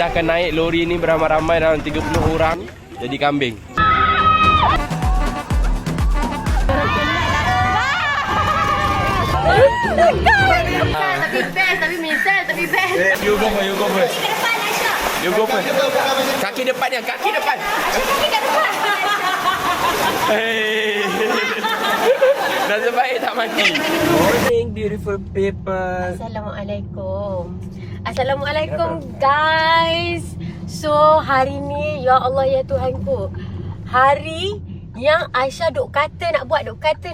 Kita akan naik lori ni beramai-ramai dalam 30 orang jadi kambing. Tapi best. You go first. You go first. Kaki depan dia, kaki depan. Hey. Nasib baik tak mati. Morning beautiful people. Assalamualaikum guys. So hari ni ya Allah ya Tuhanku, hari yang Aisyah duk kata nak buat 100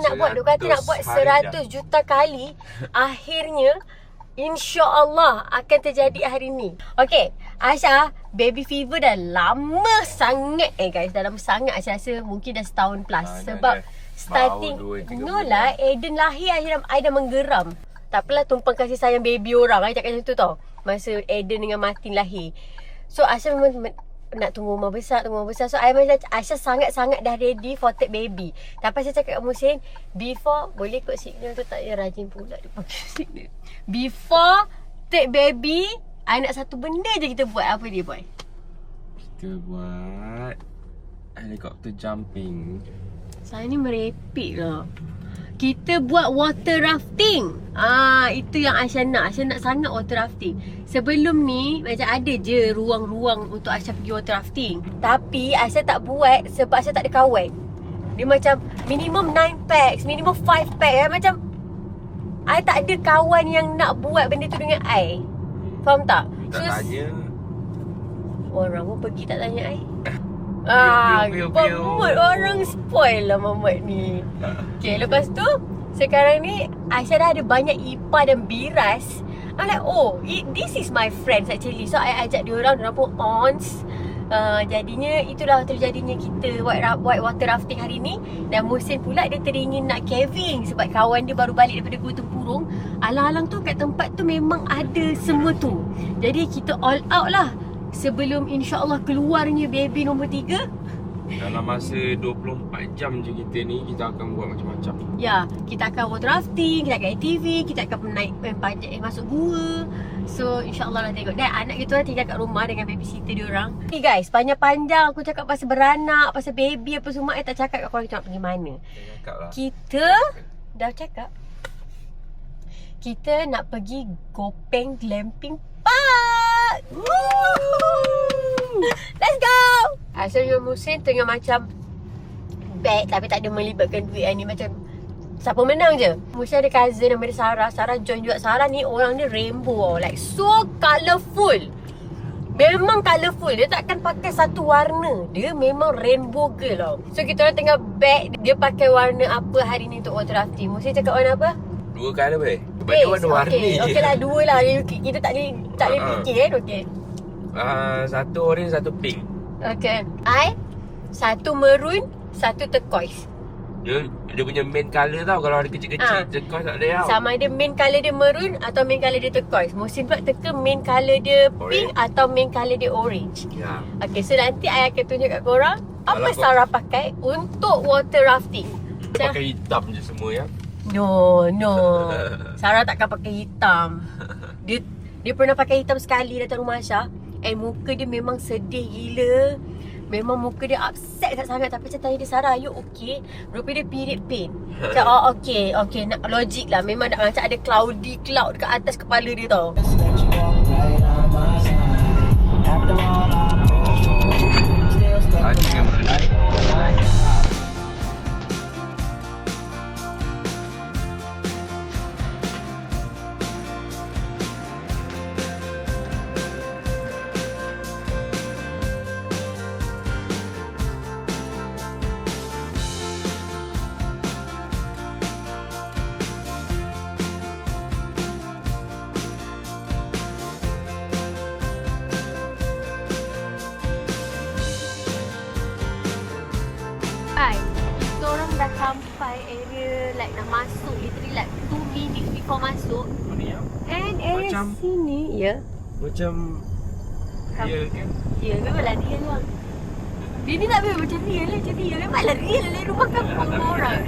juta kali, akhirnya InsyaAllah akan terjadi hari ni. Okay, Aisyah baby fever dah lama sangat guys. Dah lama sangat. Aisyah rasa mungkin dah setahun plus. Sebab starting no lah, Aiden lahir I dah menggeram. Tak apalah, tumpang kasih sayang baby orang. I cakap macam tu tau, masa Aiden dengan Martin lahir. So Aisyah memang nak tunggu rumah besar. So Aisyah sangat-sangat dah ready for take baby. Tapi saya cakap dengan Musin, before, boleh kot signal tu tak payah rajin pula dia pakai signal. Before take baby, I nak satu benda je kita buat. Apa dia boy? Kita buat helicopter jumping. Saya ni merepek lah. Kita buat water rafting. Itu yang Aisyah nak. Aisyah nak sangat water rafting. Sebelum ni macam ada je ruang-ruang untuk Aisyah pergi water rafting. Tapi Aisyah tak buat sebab Aisyah tak ada kawan. Dia macam minimum 9 packs, minimum 5 pack. Macam I tak ada kawan yang nak buat benda tu dengan I. Faham tak? Tak tanya. Orang pun pergi tak tanya I. Piu. Mood orang spoil lah Mamat ni. Okay, lepas tu sekarang ni Aisyah dah ada banyak Ipa dan Biras. I'm like, this is my friends actually. So I ajak diorang pun ons. Jadinya itulah terjadinya kita white water rafting hari ni. Dan Musin pula dia teringin nak caving sebab kawan dia baru balik daripada Gua Tempurung. Alang-alang tu kat tempat tu memang ada semua tu. Jadi kita all out lah sebelum insyaAllah keluarnya baby nombor 3. Dalam masa 24 jam je kita ni, kita akan buat macam-macam. Ya, kita akan water rafting, kita akan ATV, kita akan naik masuk gua. So insyaAllah lah tengok. Dan anak kita orang tinggal kat rumah dengan babysitter diorang. Okay guys, panjang-panjang aku cakap pasal beranak, pasal baby apa semua. I tak cakap kat korang kita nak pergi mana. Kita dah cakap kita nak pergi Gopeng Glamping Park. Let's go. Aisyah dengan Musin tengah macam bet tapi tak ada melibatkan duit ni. Macam siapa menang je. Musin ada cousin nama dia Sarah. Sarah join juga. Sarah ni orang ni rainbow, like so colourful. Memang colourful. Dia takkan pakai satu warna. Dia memang rainbow girl tau. So kita orang tengah bet dia pakai warna apa hari ni untuk water rafting. Musin cakap warna apa? 2 colour boleh? Bagi warna-warni. Okay lah, 2 lah. Kita tak boleh fikir kan. Okay. Satu orange, satu pink. Okay. Satu maroon, satu turquoise. Dia punya main colour tau. Kalau ada kecil-kecil turquoise tak ada tau. Sama ada main colour dia maroon atau main colour dia turquoise. Musim pula teka main colour dia pink atau main colour dia orange. Ya. Okay, so nanti I akan tunjuk kat korang apa Sarah pakai untuk water rafting. Dia pakai hitam je semua ya. No Sarah takkan pakai hitam. Dia pernah pakai hitam sekali datang rumah Aisyah. And muka dia memang sedih gila. Memang muka dia upset sangat. Tapi saya tanya dia, Sarah, you okay? Rupanya dia period pain. Macam okay nak logik lah. Memang macam ada cloud dekat atas kepala dia tau. Kita orang dah sampai area like nak masuk, literally like 2 minutes before masuk. And area Macam- sini Macam real kan? Ya, memanglah real lah. Dia ni tak memang macam real lah. Memanglah real lah rumah kampung orang.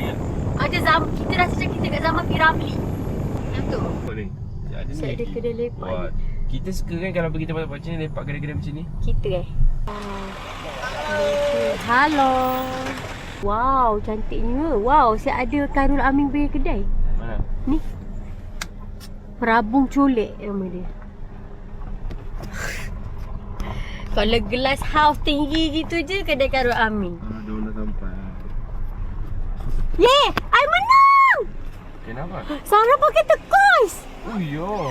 Macam kita rasa macam kita kat zaman Piramli. Macam tu. Apa ni? Set dia kedai lepak. Kita suka kan kalau pergi tempat-tempat macam ni, lepak kedai-kedai macam ni. Kita Halo. Wow, cantiknya. Wow, saya ada Khairul Amin punya kedai. Mana? Ni. Perabung Colek nama dia. Kalau gelas house tinggi gitu je kedai Khairul Amin. Dah sampai. Yeay, I menang! Kenapa? Sarah pakai turquoise. Oh yo.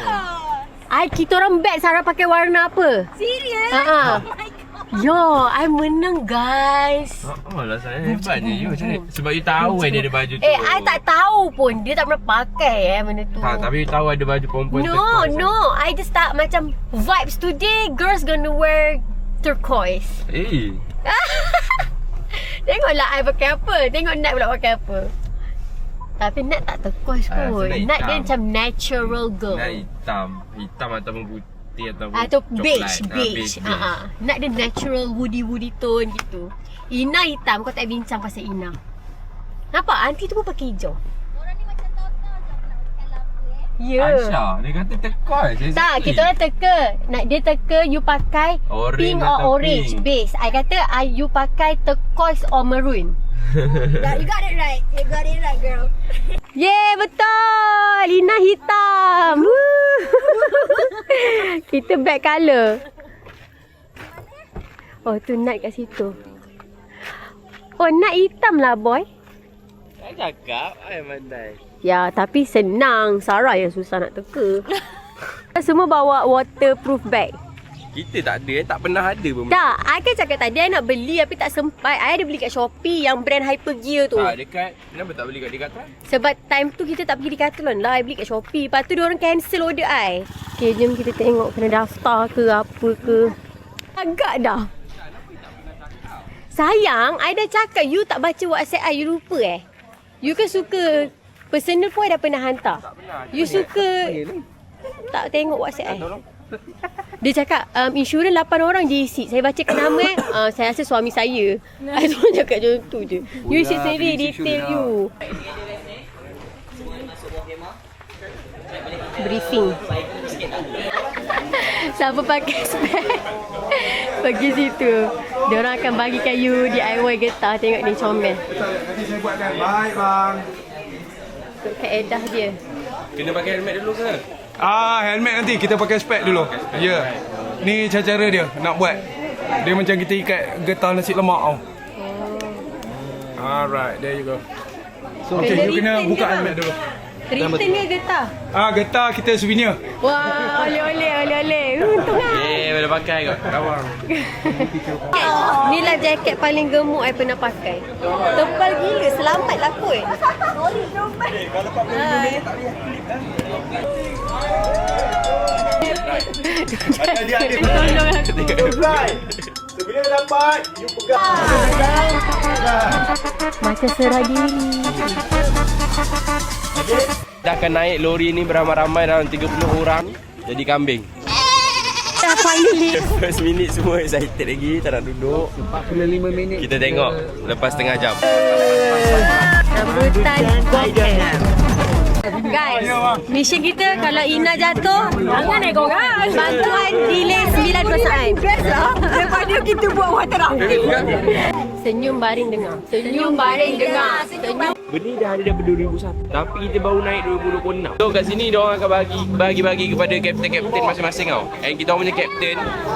Kita orang bet Sarah pakai warna apa? Serius? Oh my god. Yo, I menang guys. Lah saya hebatnya you macam ni. Sebab you tahu dia ada baju tu. I tak tahu pun. Dia tak pernah pakai benda tu. Tak, tapi you tahu ada baju perempuan turquoise. No. I just tak macam vibes today. Girls gonna wear turquoise. Tengoklah I pakai apa. Tengok Nat pula pakai apa. Tapi Nat tak turquoise pun. Nat dia macam natural girl. Nat hitam ataupun putih ataupun atau coklat. beige. Nak dia natural woody tone gitu. Ina hitam, kau tak bincang pasal Ina. Nampak? Aunty tu pun pakai hijau. Orang ni macam tahu-tahu je nak pakai lampu Ya. Aisyah, dia kata turquoise. Tak, kita orang teka. Nak dia teka you pakai Orange pink atau or orange pink. base. I kata you pakai turquoise or maroon. You got it right. You got it right, girl. Yeay, betul! Lina hitam! Woo! Kita back colour. Oh, tu Nat kat situ. Oh, Nat hitam lah, boy. Saya cakap, I mandai. Ya, tapi senang. Sarah yang susah nak teka. Semua bawa waterproof bag. Kita tak ada, tak pernah ada pun. Tak, I kan cakap tadi I nak beli tapi tak sempat. I ada beli kat Shopee yang brand Hypergear tu. Dekat, kenapa tak beli kat Decathlon? Sebab time tu kita tak pergi Decathlon lah. I beli kat Shopee. Lepas tu diorang cancel order I. Okay, jom kita tengok kena daftar ke apa ke. Agak dah. Sayang, I dah cakap you tak baca WhatsApp I. You lupa You kan suka personal pun I dah pernah hantar. You suka tak tengok WhatsApp I. Dia cakap insurans 8 orang je isi. Saya baca nama saya rasa suami saya. I cuma cakap macam tu je. You isi sendiri detail you. Briefing. Siapa pakai spek pergi situ. Diorang akan bagikan you DIY getah. Tengok ni comel. Nanti saya buatkan. Baik bang. Kaedah dia. Kena pakai helmet dulu ke? Helmet nanti kita pakai spek dulu. Ya. Ni cara dia nak buat. Dia macam kita ikat getah nasi lemak tau. Alright, there you go. So okay, you kena buka helmet dulu. Return ke getah? Getah kita souvenir. Wah, oleh. Untung lah. Boleh pakai kot. Rawang. Ni lah jaket paling gemuk I pernah pakai. Tebal gila, selamatlah kot. Hai. Tolong aku. Sebelum dapat, you pegang. Macam serah diri. Kita akan naik lori ni beramai-ramai dalam 30 orang. Jadi kambing. Dah finally. First minute semua excited lagi. Tak nak duduk. 45 minit. Kita tengok lepas setengah jam. Rambutan Gokeng. Guys, mission kita kalau Ina jatuh, jangan naik korang. Bantuan delay 9%. Daripada kita buat water rafting. Senyum baring dengar. Senyum. Benda ni dah ada daripada 2001. Tapi kita baru naik 2026. So kat sini diorang akan bagi kepada kapten-kapten masing-masing tau. And kita orang punya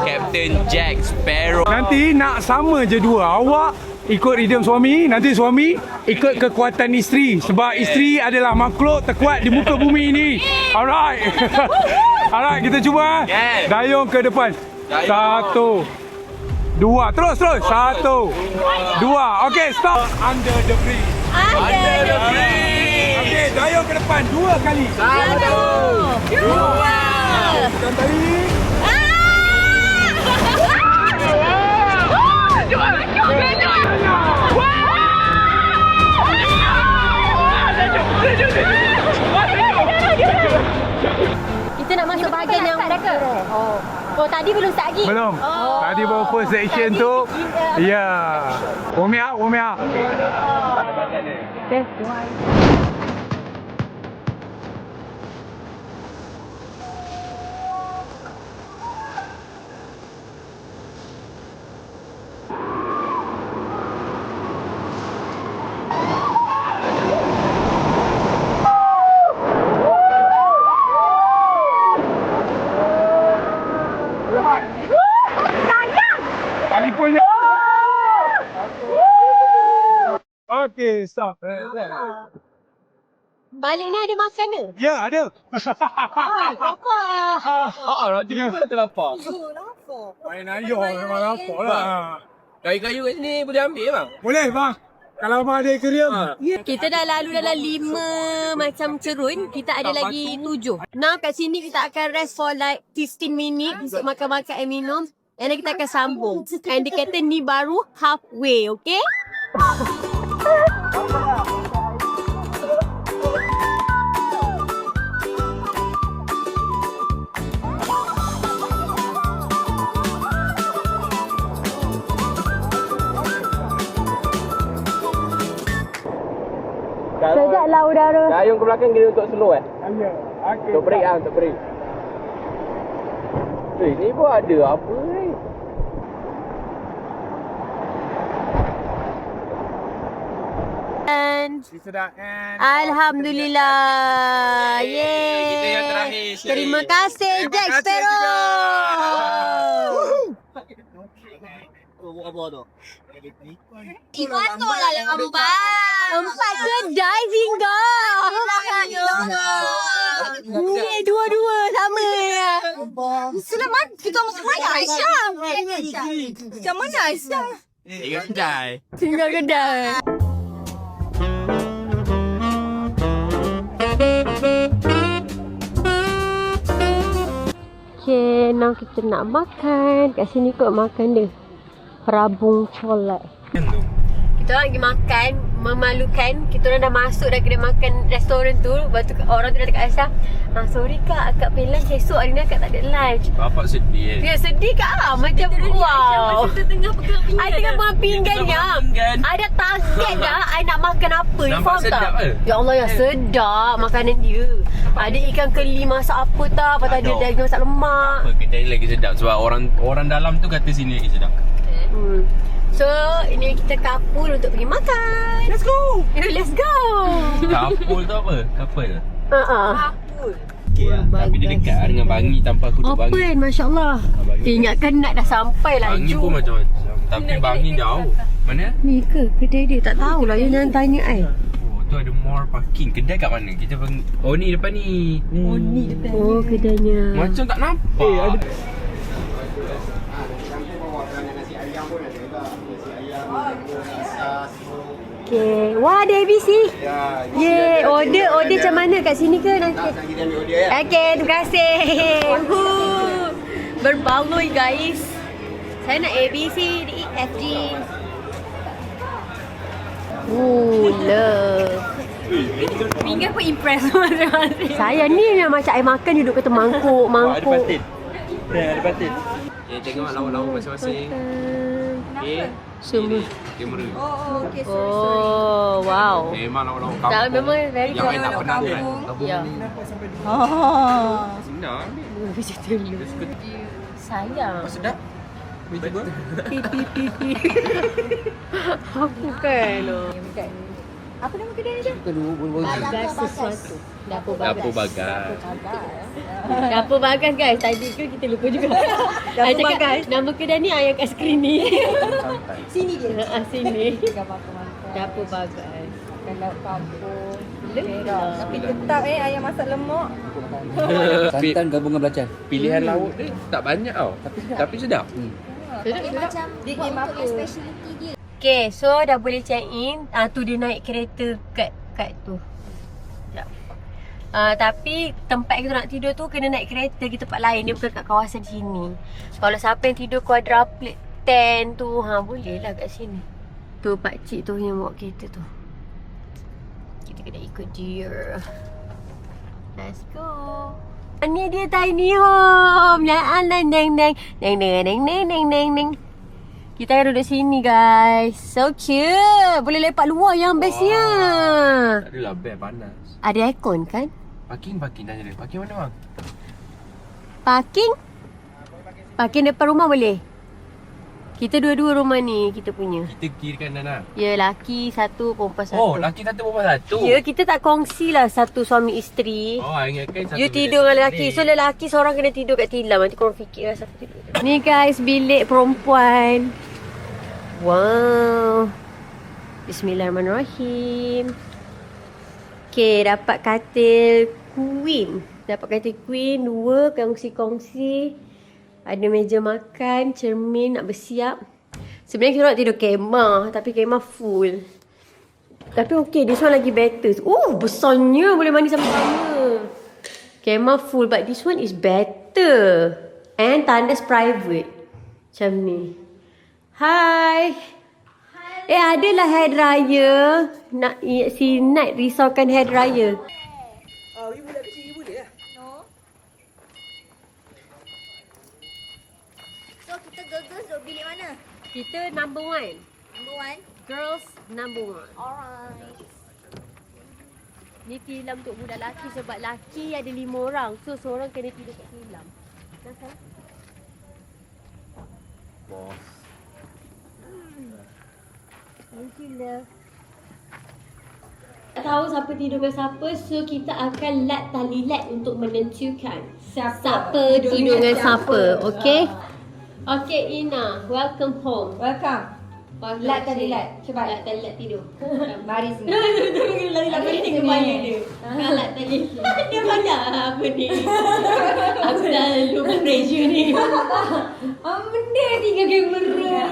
Captain Jack Sparrow. Nanti nak sama je dua. Awak ikut rhythm suami, nanti suami ikut kekuatan isteri. Sebab isteri adalah makhluk terkuat di muka bumi ini. Alright. Alright, kita cuba. Yes. Dayung ke depan. Dayung. 1, 2. Terus. 1, 2. Okay, stop. Under the bridge. Under the bridge. Okay, dayung ke depan 2 kali. 1, 2. Tekan tali. Kita nak masuk bahagian yang Oh, tadi belum start lagi? Belum. Tadi baru first section tu. Ya. Warm up. Okay. Okay, stop. Balik ni ada makan ke? Ya, ada. Nanti kita terlapar. Main ayam memang lapar lah. Kayu-kayu kat sini boleh ambil bang? Boleh bang. Kalau abang ada aquarium. Kita dah lalu dalam 5 macam cerun. Kita ada lagi 7. Now kat sini kita akan rest for like 15 minutes untuk makan-makan and minum. And then kita akan sambung. And dia kata ni baru halfway, okay? Sejaklah udara. Gayung ke belakang kira untuk slow Ya. Okay. Untuk break untuk break. Ni pun ada apa ni? And Kita dah end. Alhamdulillah. Yeay. Kita yang terakhir sekali. Terima kasih Jack Sparrow. Patutlah yang empat kedai singgah. Ni dua-dua sama. Selamat kita masuk raya Aisyah. Macam mana Aisyah? Ingat kedai. Singgah kedai. Okay, now kita nak makan. Kat sini kot makan dia. Rabung colat. Kita orang pergi makan, memalukan. Kita orang dah masuk dah kedai makan restoran tu. Lepas tu orang tu dah dekat Aisyah. Sorry kak, akak pay lunch esok hari ni akak tak ada lunch. Bapak sedih Ya sedih kak macam wow. Kita tengah pegang pinggan. I tengah pegang pinggan ya. Ada target dah I nak makan apa. You Nampak faham sedap tak? ke? Ya Allah ya sedap makanan dia. Ada ikan keli masak apa tak. Lepas tu ada daging masak lemak. Apa kedai ni lagi sedap sebab orang dalam tu kata sini lagi sedap. So ini kita kapul untuk pergi makan. Let's go. Let's go. Kapul tu apa? Kapal. Tapi dia dekat lah dengan Bangi tanpa aku duduk Bangi. Open Masya Allah. Ingatkan nak dah sampai lah. Bangi pun macam-macam. Tapi Bangi jauh. Mana? Ni ke kedai dia? Tak tahulah. You jangan tanya I. Oh tu ada more parking. Kedai kat mana? Kita oh ni depan ni. Oh ni depan. Oh kedainya. Macam tak nampak. Okay. Wah ada ABC. Yeay. Order macam mana kat sini ke nanti? Kita ambil order ya. Okay, terima kasih. Berbaloi guys. Saya nak ABC, D, E, F, G. Love. Pinggan pun impress masing-masing. Saya ni yang macam I makan duduk kata mangkuk. Ada patin. Ada patin. Okay, tengok lauk-lauk masing-masing. Okay. Semua. Kamera. Oh, okay. Oh, wow. Memang lauk-lauk kampung. Tak, memang very yang I tak pernah try. Ya. Senang ambil. Macam tu dulu. Sayang. Sedap. Cuba. Aku kan. Apa nama kedai ni? Bagas sesuatu. Dapur Dapur bagas. bagas. Dapur bagas guys. Tadi ke kita lupa juga. Dapur bagas. Nama kedai ni ayam kat skrin ni. Sini dia. Sini. Mantap. Dapur bagas. Kalau kampung. Tapi Tetap ayam masak lemak. Santan gabung dengan belacan. Pilihan lauk dia tak banyak tau. Tapi sedap. Dia macam dia untuk yang speciality dia. Okay, so dah boleh check in. Tu dia naik kereta kat tu. Sekejap. Tapi tempat kita nak tidur tu kena naik kereta ke tempat lain. Dia bukan kat kawasan sini. Kalau siapa yang tidur quadruplet tent tu, boleh lah kat sini. Tu pakcik tu yang bawa kereta tu. Kita kena ikut dia. Let's go. Ni dia tiny home. Neng neng neng neng neng neng neng neng neng neng. Kita akan duduk sini guys. So cute. Boleh lepak luar yang bestnya. Tak adalah bed panas. Ada aircon kan? Parking tanya dia. Parking mana bang? Parking depan rumah boleh? Kita dua-dua rumah ni kita punya. Kita kiri kanan lah. Ya, laki satu, perempuan satu. Oh, laki satu perempuan satu. Ya, kita tak kongsi lah satu suami isteri. Oh, I ingatkan satu. You tidur dengan lelaki. So lelaki seorang kena tidur kat tilam. Nanti korang fikir lah siapa tidur. Ni guys, bilik perempuan. Wow. Bismillahirrahmanirrahim. Okay, dapat katil queen. Dapat katil queen 2, kongsi-kongsi. Ada meja makan, cermin nak bersiap. Sebenarnya kita nak tidur kemah, tapi kemah full. Tapi okay, this one lagi better. Besarnya, boleh mandi sama-sama. Kemah full, but this one is better. And tandas private. Macam ni. Hai. Adalah hair raya. Si Nat risaukan hair raya. Ibu dah kecil, ibu dia. No. So kita girls duduk bilik mana? Kita number 1. Number 1. Girls number 1. Alright. Ni tilam untuk budak lelaki sebab lelaki ada 5 orang. So seorang kena tidur kat tilam. Kenapa? Bos. Thank you, love. Tak tahu siapa tidur dengan siapa, so kita akan lat tali lat untuk menentukan siapa tidur dengan siapa. Okay? Okay, Ina. Welcome home. Welcome. Lat tali lat. Cepat. Lat tali lat tidur. Mari sini. Lari tengok kepala dia. Lat tali. Dia banyak apa ni. Aku dah lupa pressure ni. Benda tiga kamera.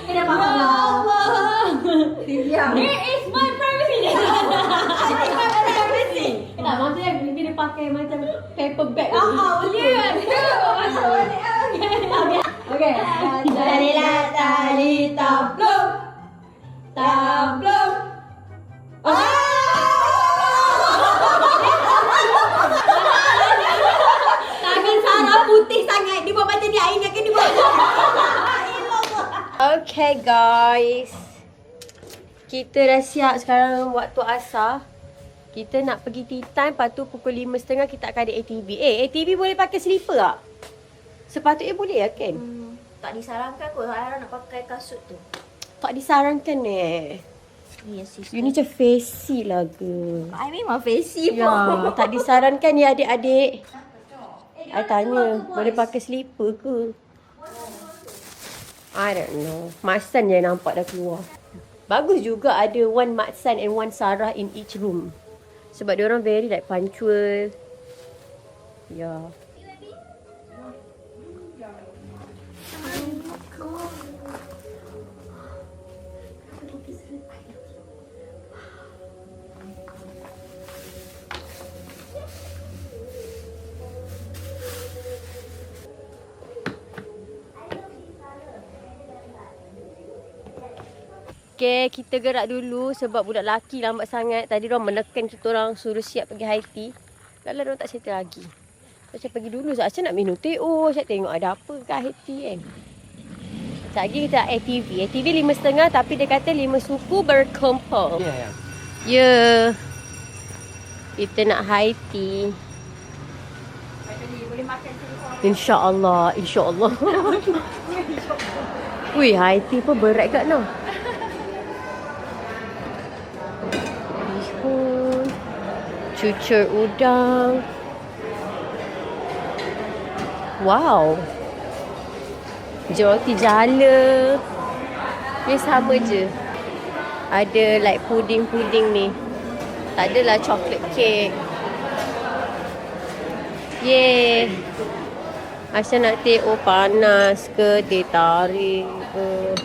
Kenapa? Ya Allah. Diam. It is my privacy. It is my privacy. Tak, maksudnya dia pakai macam paper bag. Boleh. Okay. Tali lat tali taplum. Taplum. Tangan Sarah putih sangat. Dia buat macam dia ingatkan dia buat. Okay guys. Kita dah siap sekarang waktu asar. Kita nak pergi tea time. Lepas tu pukul 5.30 kita akan ada ATV. ATV boleh pakai slipper tak? Sepatutnya boleh lah kan? Tak disarankan kot Sarah nak pakai kasut tu. Tak disarankan Yes, sis. You ni macam fancy lah ke? I memang fancy Ya, tak disarankan ya adik-adik. I tanya, boleh pakai slipper ke? I don't know. Maksan je nampak dah keluar. Bagus juga ada one Maksan and one Sarah in each room. Sebab dia orang very like punctual. Ya. Okay, kita gerak dulu sebab budak lelaki lambat sangat. Tadi diorang menekan kita orang suruh siap pergi high tea. Lala diorang tak settle lagi. Macam pergi dulu, Asyik nak minum teh. Asyik tengok ada apa kat high tea kan. Sekejap lagi kita ATV. ATV 5.30 tapi dia kata 5 suku berkumpul. Ya, ya. Ya. Kita nak high tea. InsyaAllah. InsyaAllah. Wih, high tea pun berat kat no. Bihun. Cucur udang. Wow. Roti jala. Ni sama je. Ada like puding-puding ni. Tak adalah chocolate cake. Yeay. Asal nak teh panas ke, teh tarik ke.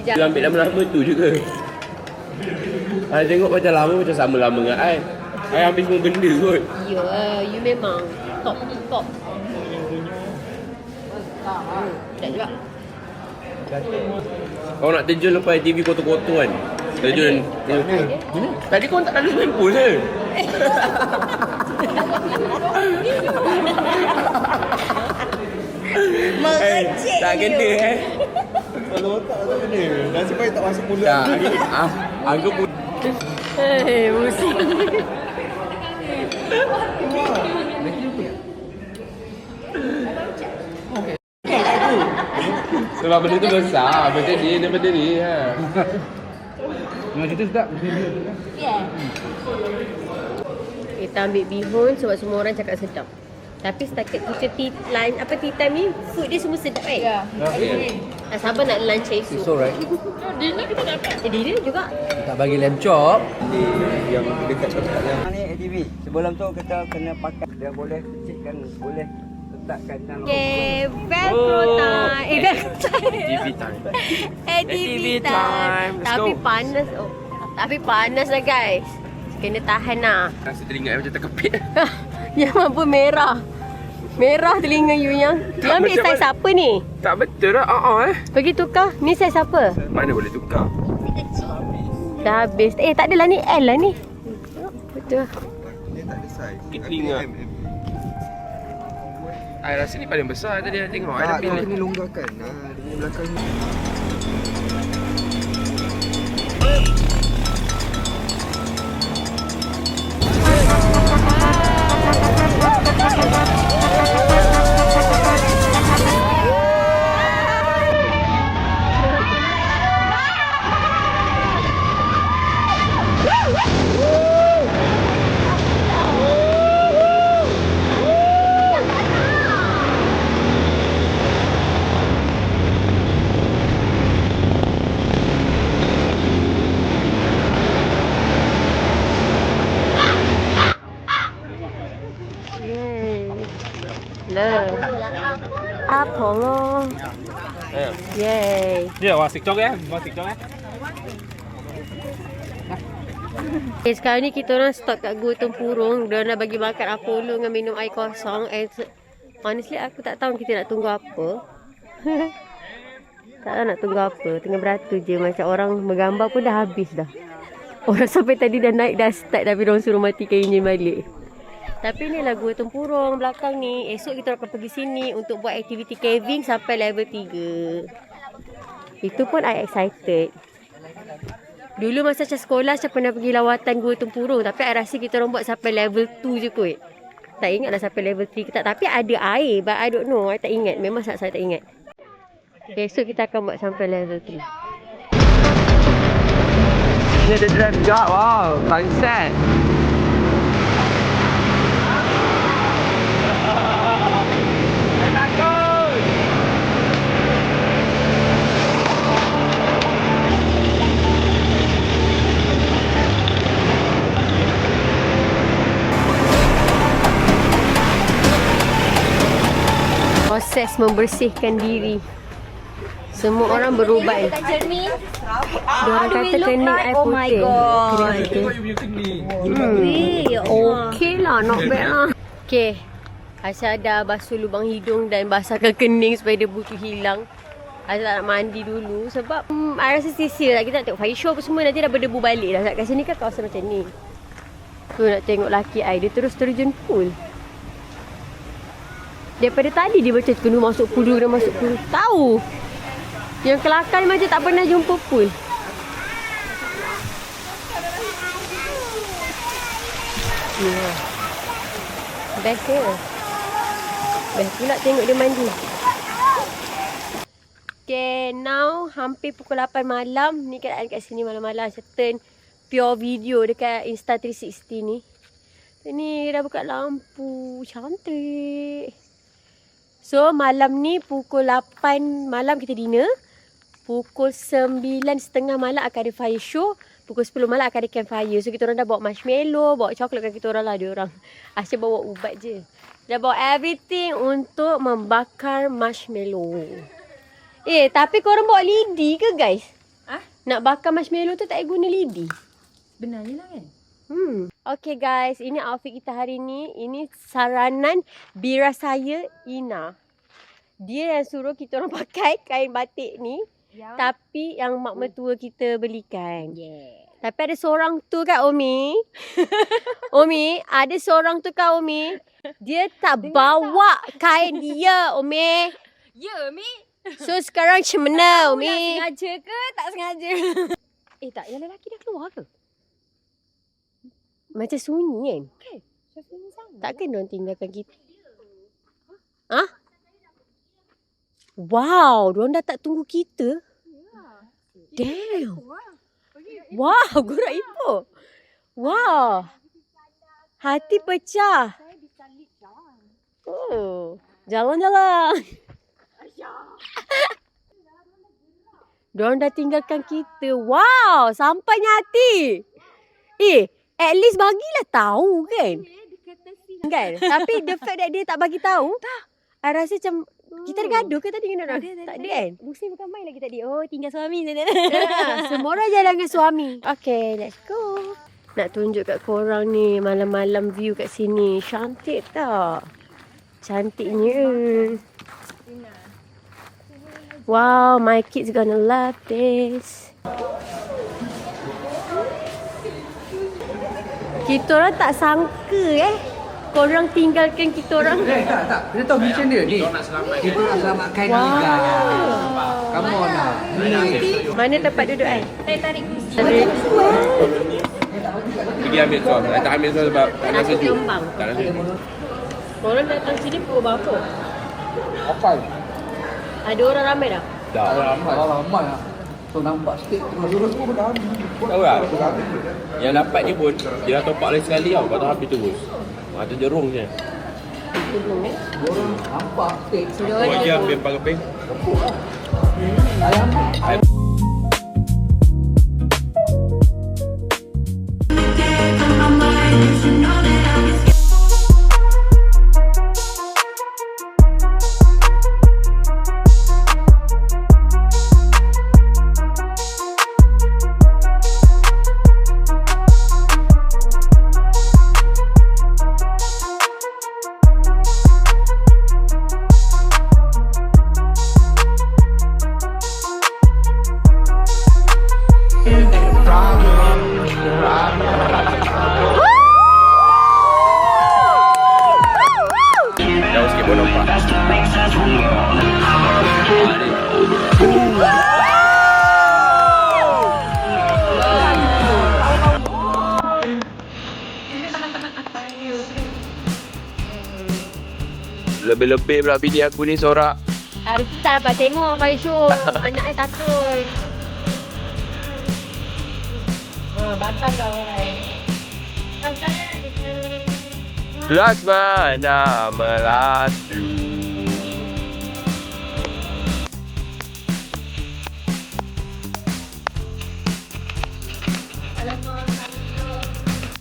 Dia ambil lama-lama tu juga. I tengok macam lama macam sama lama dengan I. I ambil semua benda kot. Ya, you memang top. Tak juga. Kau nak terjun lepas TV kotor-kotor kan? Terjun. Tadi kau tak ada swimming pool ke? Mengecek Tak kena Kalau otak tak kena. Nasib baik tak masuk mulut. Tak. Anggap pun. Hei, musik. Sebab benda tu besar. Macam dia daripada ni. Ha. Memang cerita sedap. Kita ambil bihun sebab semua orang cakap sedap. Tapi setakat kita tea time ni, food dia semua sedap kan? Ya. Sabar nak lunch esok. So right. Dinner kita dapat. Dinner juga. Tak bagi lamb chop. Yang dekat cakap yang ni ATV. Sebelum tu kita kena pakai. Dia boleh kecilkan, boleh letakkan dalam. Okay, Velcro time. TV time. ATV time. Let's Tapi go. panas. Oh. Tapi panas lah guys. Kena tahan lah. Rasa telinga macam terkepit. Yang apa merah. Merah telinga you yang. You ambil macam saiz apa ni? Tak betul lah. Pergi tukar. Ni saiz apa? Mana boleh tukar? Dah habis. Tak adalah ni L lah ni. Betul. Dia tak ada size. Telinga. I rasa ni paling besar tadi I tengok. I dah Tak, kau pilih. kena longgarkan. Dia punya belakang ni. Apa lo? Yay. Dia awak TikTok Buat TikTok Okay, sekarang ni kita orang stop kat Gua Tempurung. Dia nak bagi makan Apollo dengan minum air kosong. Honestly aku tak tahu kita nak tunggu apa. Tak tahu nak tunggu apa. Tengah beratur je. Macam orang menggambar pun dah habis dah. Orang sampai tadi dah naik dah start. Tapi diorang suruh matikan enjin balik. Tapi ni lah Gua Tempurung belakang ni. Esok kita akan pergi sini untuk buat aktiviti caving sampai level 3. Itu pun I excited. Dulu masa saya sekolah saya pernah pergi lawatan Gua Tempurung. Tapi I rasa kita orang buat sampai level 2 je kot. Tak ingat lah sampai level 3 ke tak. Tapi ada air. But I don't know. I tak ingat. Memang saya tak ingat. Esok kita akan buat sampai level 3. Ni ada drive juga. Wow. Sunset. Proses membersihkan diri. Semua orang berubat. Diorang kata kening air putih. Oh my god. Okey lah, not bad lah. Okay, Aisyah dah basuh lubang hidung dan basahkan kening supaya debu tu hilang. Aisyah tak nak mandi dulu sebab I rasa sia-sia lah. Kita nak tengok fire show apa semua, nanti dah berdebu balik dah. Kat sini kan kawasan macam ni. Tu nak tengok laki I, dia terus terjun pool. Daripada tadi dia macam kena masuk pool, kena masuk pool. Tahu. Yang kelakar macam tak pernah jumpa pool. Yeah. Best ke? Best pula tengok dia mandi. Okay, now hampir pukul 8 malam. Ni keadaan kat sini malam-malam. Saya turn pure video dekat Insta360 ni. Ni dah buka lampu. Cantik. So, malam ni pukul 8 malam kita dinner. Pukul 9.30 malam akan ada fire show. Pukul 10 malam akan ada campfire. So, kita orang dah bawa marshmallow, bawa coklat kat kita orang lah, dia orang. Asyik bawa ubat je. Dah bawa everything untuk membakar marshmallow. Tapi korang bawa lidi ke guys? Nak bakar marshmallow tu tak payah guna lidi. Benarnya lah kan? Okay guys, ini outfit kita hari ni. Ini saranan bira saya, Ina. Dia yang suruh kita orang pakai kain batik ni. Tapi yang mak mertua kita belikan. Tapi ada seorang tu kan Umi. Umi, ada seorang tu kan Umi. Dia tak bawa kain dia Umi. Ya, Mi. So sekarang macam mana Umi? Sengaja ke tak sengaja? Tak, yang lelaki dah keluar ke? Macam sunyi kan? Takkan diorang tinggalkan kita? Wow, diorang dah tak tunggu kita. Damn. Wow, Gorak Ipoh. Wow. Hati pecah. Oh, jalan-jalan. Diorang dah tinggalkan kita. Wow, sampainya hati. At least bagilah tahu kan. Kan? Tapi the fact that dia tak bagi tahu, I rasa macam kita ada gaduh ke tadi dengan orang? Tak ada kan? Busi bukan main lagi tadi. Oh, tinggal suami. Semua orang jalan dengan suami. Okay, let's go. Nak tunjuk kat korang ni malam-malam view kat sini. Cantik tak? Cantiknya. Wow, my kids gonna love this. Kita orang tak sangka korang tinggalkan kita orang. Tak. Kita tahu mission dia ni. Kita nak selamatkan ni guys. Come on lah. Mana tempat duduk Saya tarik kursi. Pergi ambil sos. Saya tak ambil sos sebab tak nak Nasi sejuk. kembang. Tak nak sejuk. Korang datang sini pukul berapa? Apa? Ada orang ramai dah? Dah. Ramai lah. So nampak stick terus pun dah habis. Tahu tak? Yang dapat ni pun, dia dah top up lagi sekali tau. Lepas tu habis terus. Ada jerung je. Orang nampak stick. Buat je ambil keping. Jauh sikit pun nampak. Lebih-lebih pula bini aku ni sorak. Harus tak dapat tengok kali show. Anak saya takut. Batal kau orang. Laksamana melaju.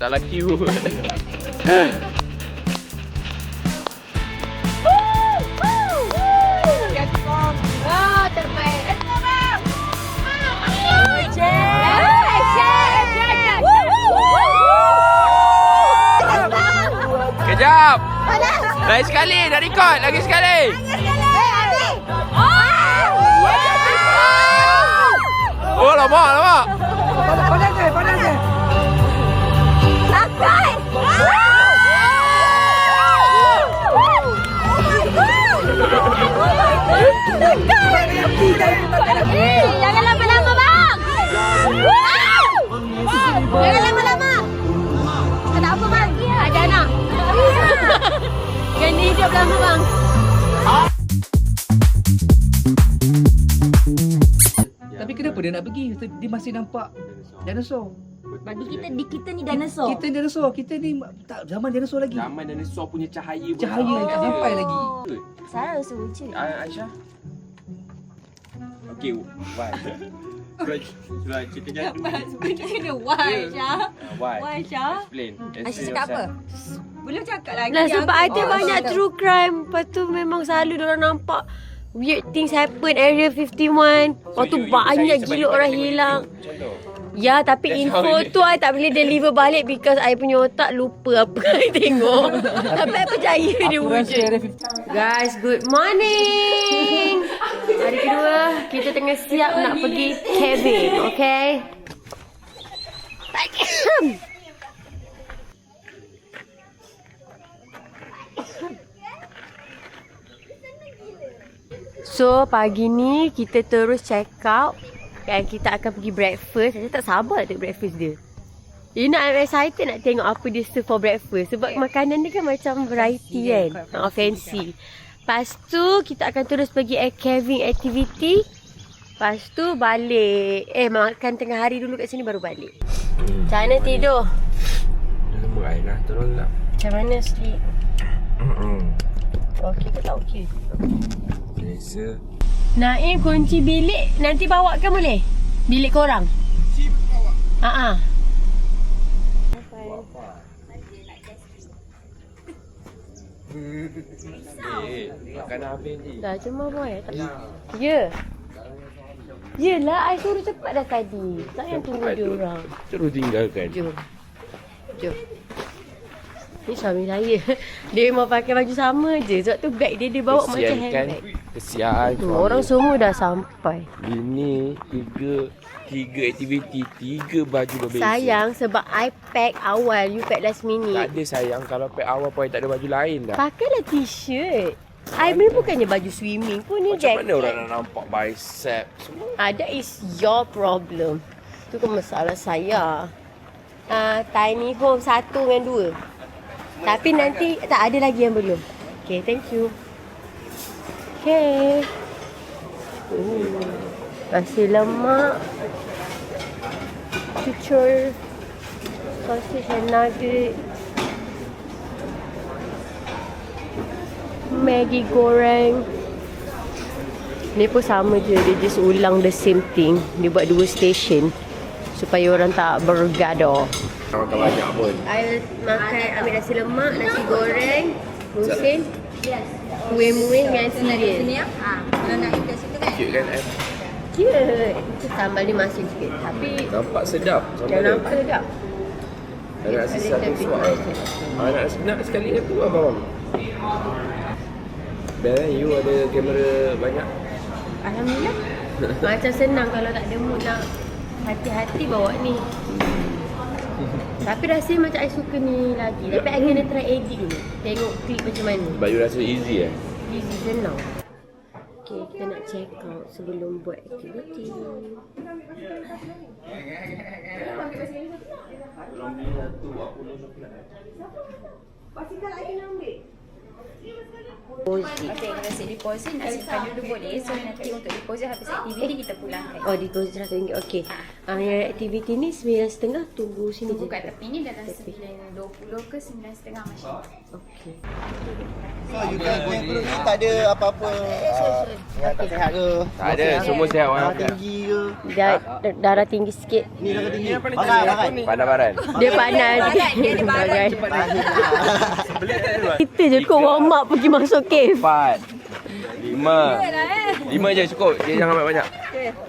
Salah queue. Kejap. Lagi sekali, dah record. Lagi sekali. Oh, lama. Panas je. Jangan lama-lama bang. Jangan lama-lama. Kenapa bang? Ada anak. Yang ni hidup lama bang. Tapi kenapa dia nak pergi? Dia masih nampak dinosaur. Bagi kita ni dinosaur. Kita dinosaur. Kita ni tak zaman dinosaur lagi. Zaman dinosaur punya cahaya pun Cahaya tak sampai lagi. Sarah rasa lucu. Aisyah. Okay, why? Sudah cerita jangan Kena why Syah? Why? Why Syah? Explain. Aisyah cakap apa? Belum cakap lagi. Lah sebab Aku- ada banyak true crime. Lepas tu memang selalu diorang nampak weird things happen Area 51. Lepas tu banyak gila orang hilang. Ya, tapi That's info how it is. tu I tak boleh deliver balik because I punya otak lupa apa I tengok. Tapi I percaya dia Aku rasa wujud. Area 50. Guys, good morning. Hari kedua, kita tengah siap nak pergi cabin, okay? So, pagi ni kita terus check out dan kita akan pergi breakfast. Saya tak sabar nak tengok breakfast dia. You know, I'm excited nak tengok apa dia serve for breakfast. Sebab makanan dia kan macam variety kan. Fancy. Lepas tu kita akan terus pergi air caving activity. Lepas tu balik. Makan tengah hari dulu kat sini baru balik. Macam mana tidur? Dah lama air lah, tolong lah. Macam mana sleep? Okey ke tak okey? Biasa. Naim kunci bilik nanti bawa ke boleh? Bilik korang? Kunci bawa? Haa. Makan habis je. Dah cuma boy. Ya. Yelah, I suruh cepat dah tadi. Jangan tunggu dia orang. Terus tinggalkan. Jom. Ni suami saya. Dia memang pakai baju sama je. Sebab tu beg dia bawa macam handbag. Kesian. Orang semua dah sampai. Ini tiga aktiviti, 3 baju berbeza. Sayang sebab I pack awal, you pack last Tak minute. ada sayang, kalau pack awal pun tak ada baju lain dah. Pakailah t-shirt. I ni bukannya baju swimming pun ni Macam jacket. mana orang nak nampak bicep semua? That is your problem. Itu kan masalah saya. Tiny home 1 dengan 2. Tapi nanti tak ada lagi yang belum. Okay, thank you. Okay. Nasi lemak. Cucur. Sausage and nugget. Maggi goreng. Ni pun sama je. Dia just ulang the same thing. Dia buat 2 station. Supaya orang tak bergaduh. Makan banyak pun. I makan, ambil nasi lemak, nasi goreng, musim, muih-muih dengan cereal. Kalau nak ikut situ kan? Cute kan eh? Cute. Itu sambal dia masin sikit. Tapi Nampak sedap. yang nampak sedap. Nak sisa tu suap. Nak sekali dengan tu abang. Bel you ada kamera banyak. Alhamdulillah. Macam senang kalau tak ada mood nak hati-hati bawa ni. Tapi rasanya macam I suka ni lagi. Tapi I kena try edit dulu. Tengok klip macam mana. Sebab you rasa easy eh? Easy, senang. Okay, kita nak check out sebelum buat aktiviti. Okey, kalau set deposit nak simpan dulu boleh. So nanti untuk deposit habis aktiviti kita pulangkan. Oh, deposit RM100. Okey. Yang aktiviti ni 9.30 tunggu sini je. Tunggu kat tepi ni dalam 9.20 ke 9.30 macam ni. Okey. So you kan going through ni tak ada apa-apa yang tak sihat ke? Tak ada, semua sihat Darah orang. tinggi ke? Darah tinggi sikit. Ni darah tinggi. Pakai. Pandai-pandai. Dia panas. Kita je kau warm up pergi masuk cave. 4 5 5 je cukup. Dia jangan ambil banyak.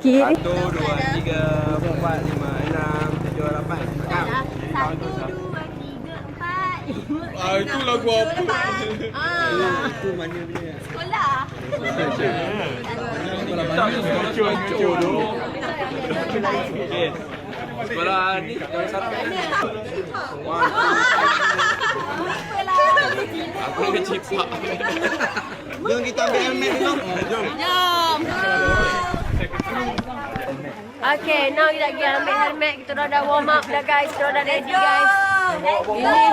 Kiri. 1 2 3 4 5 6 7 8. 1, 2, 3, 4, 5. Itu lagu apa? Itu mana punya? Sekolah. Sekolah ni jangan sampai. Aku nak cipak. Jom kita ambil helmet dulu. Jom. Okay, now kita pergi ambil helmet. Kita orang dah warm up dah guys. Kita orang dah ready guys. Ini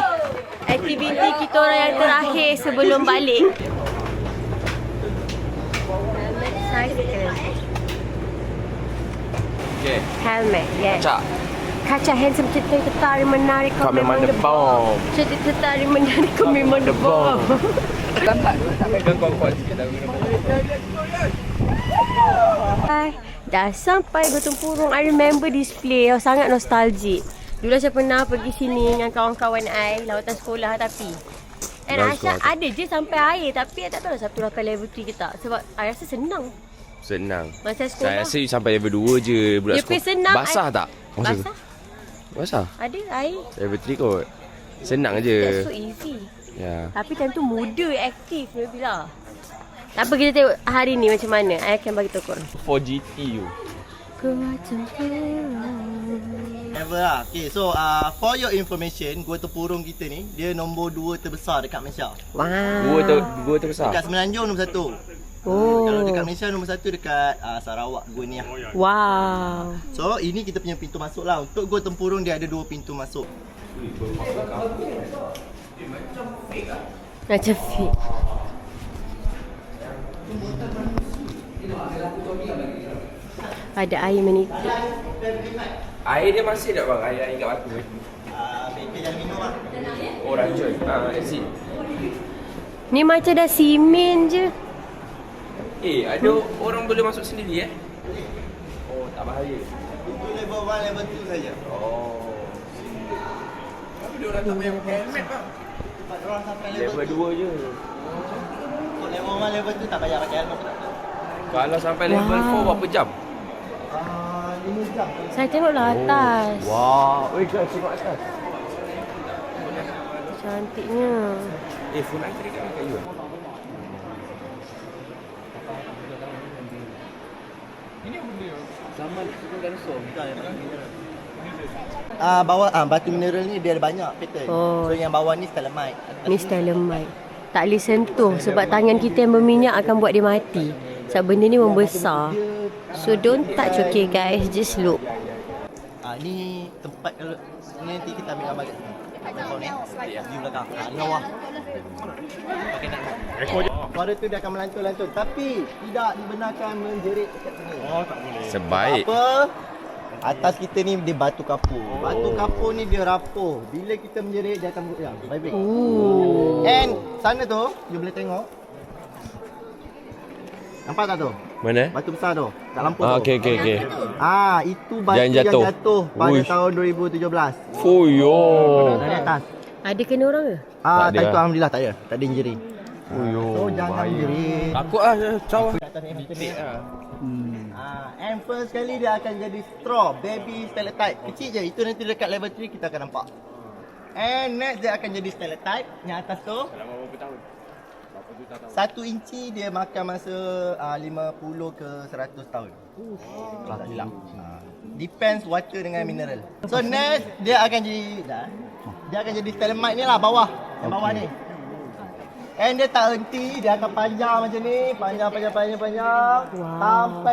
aktiviti kita orang yang terakhir sebelum balik. Helmet cycle. Okay. Helmet, yes. Cak. Kaca handsome kita tertarik menarik kau memang the bomb. Kita tertarik menarik kau memang the bomb. Tak pegang kuat-kuat sikit dah guna. Hai, dah sampai Gotong Purung. I remember this place. Sangat nostalgic. Dulu saya pernah pergi sini dengan kawan-kawan I, lawatan sekolah tapi. And Aisyah ada je sampai air tapi I tak tahu lah satu lapan level 3 ke tak. Sebab I rasa senang. Senang. Masa Saya sekolah. rasa you sampai level 2 je budak Dia sekolah. pergi senang. Basah tak? Basah? Basah? Ada air. Level 3 kot. Senang je. That's so easy. Ya. Tapi time tu muda, aktif Nabila. Tak apa, kita tengok hari ni macam mana. I akan bagi tahu korang. 4GT you. Never lah. Okay, so for your information, Gua Tempurung kita ni, dia nombor 2 terbesar dekat Malaysia. Wow. Gua terbesar. Dekat Semenanjung nombor 1. Oh. Kalau dekat Malaysia nombor 1 dekat Sarawak, Gua Niah. Wow. So, ini kita punya pintu masuk lah. Untuk Gua Tempurung, dia ada 2 pintu masuk. Macam fit. Ada air menitik. Air dia masih tak bang? Air kat batu ni. Baby jangan minum lah. Oh racun. Acid. Ni macam dah simen je. Ada orang boleh masuk sendiri Oh, tak bahaya. Itu level 1, level 2 saja. Oh. Tapi dia orang tak payah pakai helmet bang. Sebab orang sampai Level 2 je. Untuk level 1, level 2 tak payah pakai helmet. Kalau sampai level 4 berapa jam? 5 jam. Saya tengoklah atas. Wah, guys, tengok atas. Cantiknya. Phone I tadi kat mana kayu? Batu mineral ni dia ada banyak pattern. Oh. So yang bawah ni stalagmite. Ni stalagmite. Tak boleh sentuh sebab tangan kita yang berminyak akan buat dia mati. Sebab benda ni membesar. So don't touch, okay guys, just look. Ni tempat kalau ni nanti kita ambil gambar kat sini. Kau ni di belakang. Ni bawah. Pakai nak. Suara tu dia akan melantun-lantun tapi tidak dibenarkan menjerit dekat sini. Oh, tak boleh. Sebaik. Apa? Atas kita ni dia batu kapur. Batu kapur ni dia rapuh. Bila kita menjerit dia akan goyang. Baik-baik. And sana tu, you boleh tengok. Nampak tak tu? Mana? Batu besar tu. Kat lampu tu. Okey. Itu batu yang jatuh pada Uish. tahun 2017. Fuyo. Dari atas. Ada kena orang ke? Tak ada. Itu alhamdulillah tak ada. Tak ada injury. Fuyo. So jangan menjerit. Takut lah, caw. Atas ni macam ni. And first sekali dia akan jadi straw, baby stalactite. Kecil je. Itu nanti dekat level 3 kita akan nampak. And next dia akan jadi stalactite. Yang atas tu. 1 inci dia makan masa 50 ke 100 tahun. Kalau tak silap. Depends water dengan mineral. So next dia akan jadi stalagmite ni lah bawah. Yang bawah ni. And dia tak henti, dia akan panjang macam ni, panjang sampai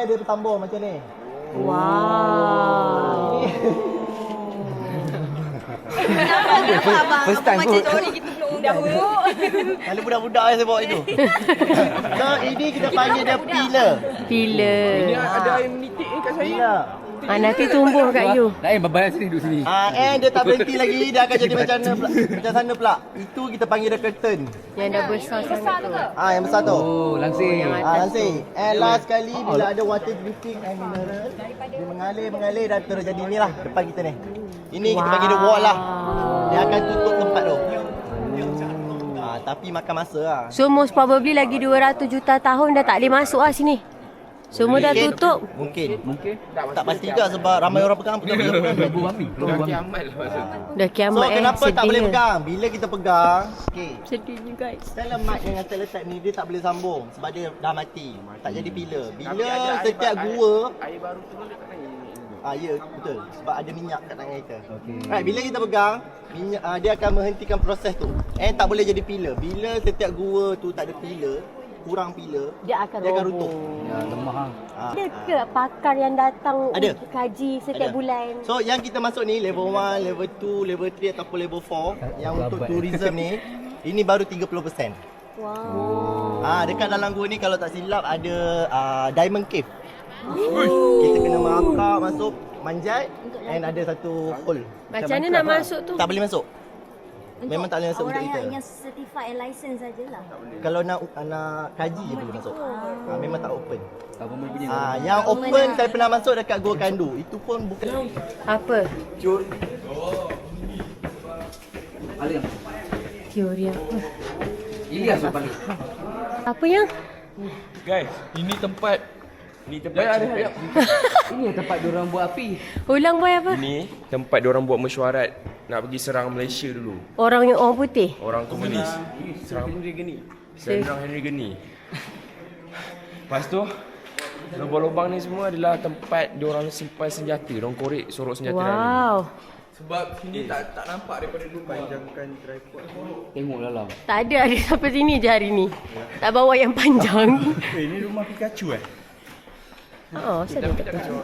dia bertambur macam ni. Wow. First time macam story kita belum dahulu. Kalau budak-budak saya bawa itu. So ini kita panggil dia pillar. Pillar. Ada air menitik ni kat saya. Pillar. Nanti tumbuh kat you. Lain babayang sini duduk sini. And dia tak berhenti lagi, dia akan jadi macam mana pula? Macam sana pula. Itu kita panggil dia curtain. Yang dah besar sangat tu. Yang besar tu. Oh, langsing. Yang atas tu. Langsing. And last kali bila ada water drifting and mineral, dia mengalir dan terus jadi inilah depan kita ni. Ini kita panggil dia wall lah. Dia akan tutup tempat tu. Tapi makan masa lah. So most probably lagi 200 juta tahun dah tak boleh masuk lah sini. Semua dah tutup. Mungkin. Tak pasti juga sebab ramai orang pegang. Kiamat lah maksud. Dah So kiamat kenapa tak boleh sedihnya. pegang? Bila kita pegang, okay. Sedihnya guys. Stalagmite dengan stalactite ni dia tak boleh sambung sebab dia dah mati. Tak jadi pillar. Bila setiap gua Air baru turun dekat air. ya betul. Sebab ada minyak kat tangan kita. Right, bila kita pegang, minyak dia akan menghentikan proses tu. And tak boleh jadi pillar. Bila setiap gua tu tak ada pillar, kurang pillar, Dia akan runtuh. Ya, lemah. Ada ke pakar yang datang Ada. untuk kaji setiap Ada. bulan? So yang kita masuk ni level 1, level 2, level 3 ataupun level 4 yang untuk tourism ni, ini baru 30%. Wow. Dekat dalam gua ni kalau tak silap ada diamond cave. Kita kena melangkah masuk, manjat and ada satu hole. Macam mana nak masuk tu? Tak boleh masuk. Memang tak boleh masuk untuk Orang kita. yang certified and license sajalah. Kalau nak kaji je boleh masuk. Memang tak open. Tak boleh punya. Yang open saya pernah masuk dekat Gua Kandu. Itu pun bukan Apa? Alim. Teori apa? Ilyas tu paling. Apa yang? Guys, ini tempat cerita. Ini tempat diorang buat api. Ulang boy apa? Ini tempat diorang buat mesyuarat nak pergi serang Malaysia dulu. Orang yang orang putih. Orang komunis. Serang Henry Geni. Lepas tu lubang-lubang ni semua adalah tempat diorang simpan senjata. Diorang korek sorok senjata dalam ni. Wow. Sebab sini tak nampak daripada dulu. Panjangkan tripod. Tengok dalam. Tak ada sampai sini je hari ni. Tak bawa yang panjang. Ini rumah Pikachu Oh, saya tak tahu.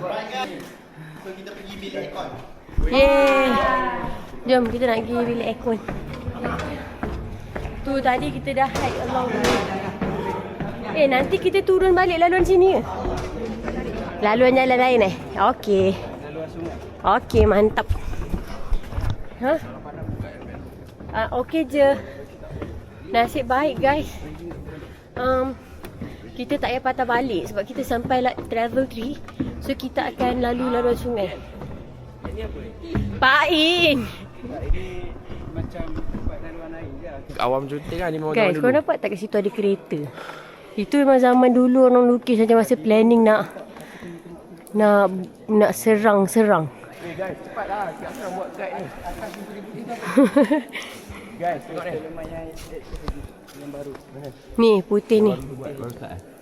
So kita pergi bilik aircon. Yeay. Jom kita nak pergi bilik aircon. Tu tadi kita dah hide along. Nanti kita turun balik laluan sini ke? Laluan jalan lain Okey. Okey, mantap. Ha? Okey je. Nasib baik guys. Kita tak payah patah balik sebab kita sampai travel tree. So kita akan lalu laluan sungai. Pak Ain. Awam cuti kan, ni memang Guys, zaman kau dulu. nampak tak kat situ ada kereta? Itu memang zaman dulu orang lukis macam masa planning nak serang. Guys, cepatlah. Siap sekarang buat guide ni. Guys, tengok ni. Ni, putih ni.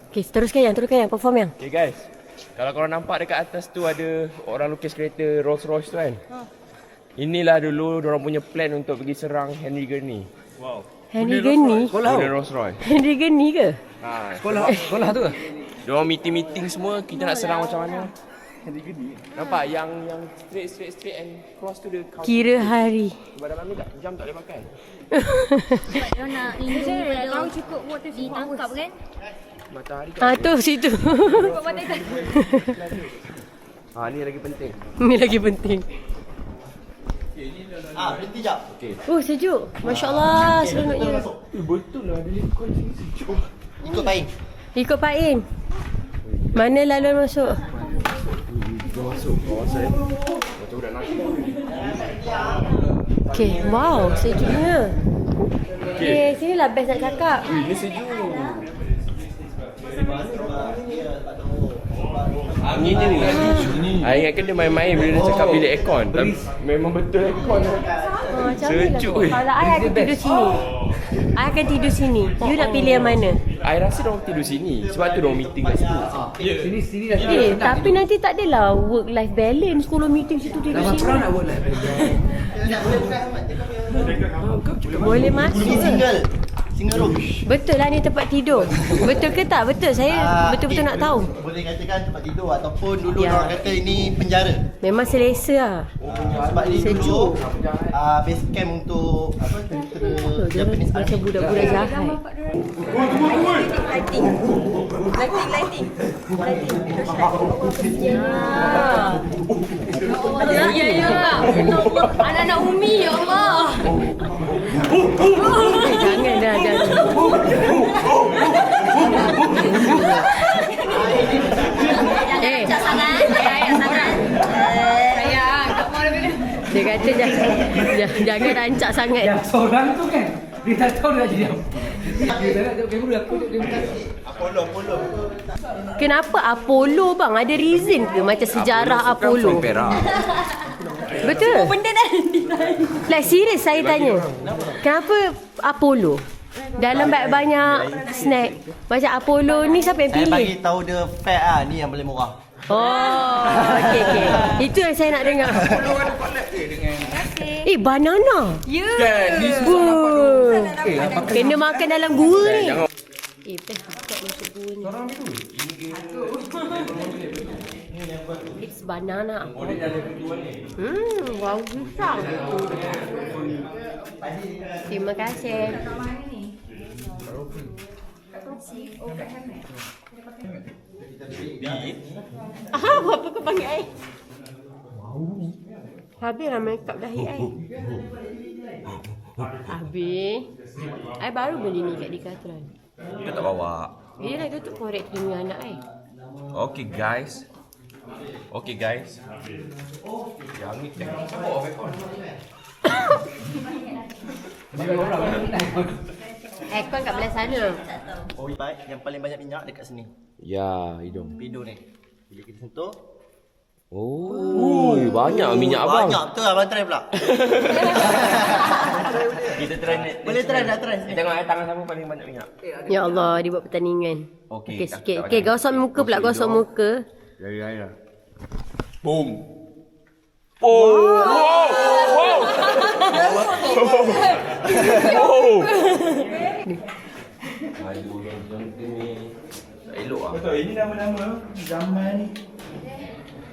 Okay, teruskan yang perform yang. Okay guys, kalau korang nampak dekat atas tu ada orang lukis kereta Rolls Royce tu kan. Inilah dulu diorang punya plan untuk pergi serang Henry Gurney. Henry Gurney? Guna Rolls Royce. Henry Gurney ke? Sekolah tu ke? Diorang meeting semua, kita nak serang macam mana. Nampak yang straight and cross tu dia count. Kira hari. Sebab dalam ni jam tak boleh pakai. Dia nak lindung pada cukup ditangkap kan? Matahari kan. Tu situ. Ni lagi penting. Ni lagi penting. Berhenti jap. Oh, sejuk. Masya Allah, seronoknya. Betul lah, ada aircon sini sejuk. Ikut Pak Ain. Ikut Pak Ain. Mana laluan masuk? Kita masuk kawasan. Macam budak nak. Okay, wow, sejuknya. Okay, sinilah best nak cakap. Ni sejuk. Anginnya ni. I ingatkan dia main-main bila dia cakap bilik aircon. Tapi memang betul aircon. Macam Sejuk. ni lah. Kalau I akan tidur sini. I akan tidur sini. You nak pilih yang mana? I rasa diorang tidur sini. Sebab tu diorang meeting kat sini. Sini dah. Tapi nanti tak adalah work-life balance. Kalau meeting situ tidur sini. Korang nak buat live. Boleh masuk Ini ke? single room. Betul lah ni tempat tidur. Betul ke tak? Betul. Saya betul-betul nak tahu. Boleh katakan tempat tidur ataupun dulu Ya. orang kata ini penjara. Memang selesa lah. Sebab ini Sejuk. dulu base camp untuk tentera Japanese Macam Army. budak-budak jahat. Ya. Anak-anak Umi, ya Allah. Jangan dah. Dia kata jangan rancak sangat. Yang seorang tu kan, dia tak tahu dia nak jadi apa. Dia tak nak tengok kamera, aku tengok dia minta. Apollo. Kenapa Apollo bang? Ada reason ke macam sejarah Apollo? Betul? Benda dah. Like serius saya tanya. Kenapa Apollo? Dalam banyak snack macam Apollo ni siapa yang Saya pilih? bagi tahu dia fair ni yang paling murah. Oh, okey. Itu yang saya nak dengar. Banana. Kan, ni Kena makan dalam gua ni. Best buka masuk gua ni. It's banana. Wow, susah. Terima kasih. Apa kau panggil air? Habis lah make up dahi air. Habis. I baru beli ni kat Decathlon. Kita tak bawa. Dia nak tutup korek telinga anak I. Okay guys. Yang ni tengok siapa off aircon. Aircon kat belah sana. Yang paling banyak minyak dekat sini. Ya, hidung. Hidung ni. Bila kita sentuh, Oh, banyak minyak abang. banyak betul abang try pula. Kita try ni. Boleh try, dah try. Tengok tangan siapa paling banyak minyak. Ya Allah, dia buat pertandingan. Okey, Okey, tak- sikit. tak Okey, banyak. gosok muka pula, gosok muka. Ya. Boom. Wow. Aduh, yang ni tak elok ah. Betul, ini nama-nama zaman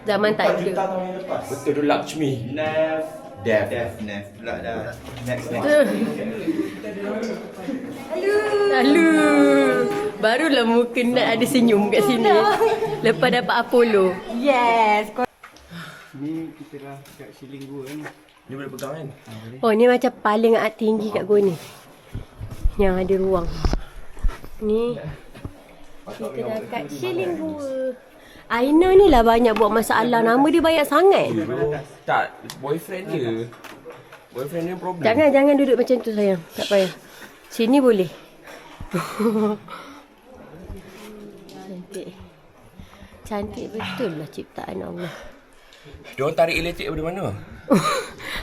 Zaman tak ada. tahun yang lepas. Betul tu Lakshmi. Death. Nef pula dah. Next. Lalu. Barulah muka Nat ada senyum kat sini. Lepas dapat Apollo. Yes. Ni kita dah kat Shilling Gua kan. Ni boleh pegang kan? Oh, ni macam paling tinggi kat gua ni. Yang ada ruang. Ni kita dah kat Shilling Gua. Aina ni lah banyak buat masalah. Nama dia banyak sangat. Tak, boyfriend dia. Boyfriend dia problem. Jangan duduk macam tu sayang. Tak payah. Sini boleh. Cantik. Cantik betul lah ciptaan Allah. Diorang tarik elektrik dari mana?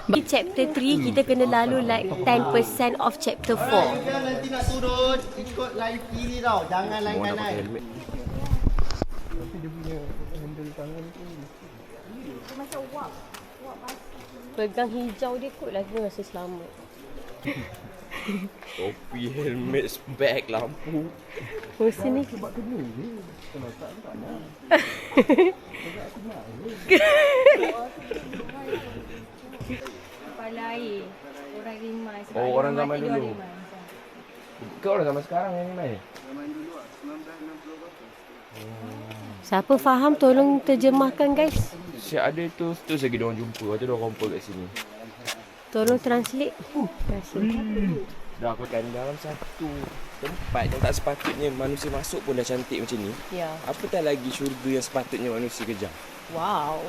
Di chapter 3 kita kena lalu like 10% of chapter 4. Nanti nak turun, ikut line kiri tau. Jangan line kanan. Pegang hijau dia kot lagi rasa selamat. Topi, helmet, spek, lampu. Oh sini. Kepala air. Orang rimai. Sebab Oh, air orang zaman mati, dia dulu. rimai macam. Kau orang zaman sekarang yang ni main? Siapa faham tolong terjemahkan guys. Siap ada tu, terus lagi diorang jumpa. Lepas tu diorang kumpul kat sini. Tolong translate. Terima kasih. Dah aku kan dalam satu tempat yang tak sepatutnya manusia masuk pun dah cantik macam ni. Ya. Apatah lagi syurga yang sepatutnya manusia kejar. Wow.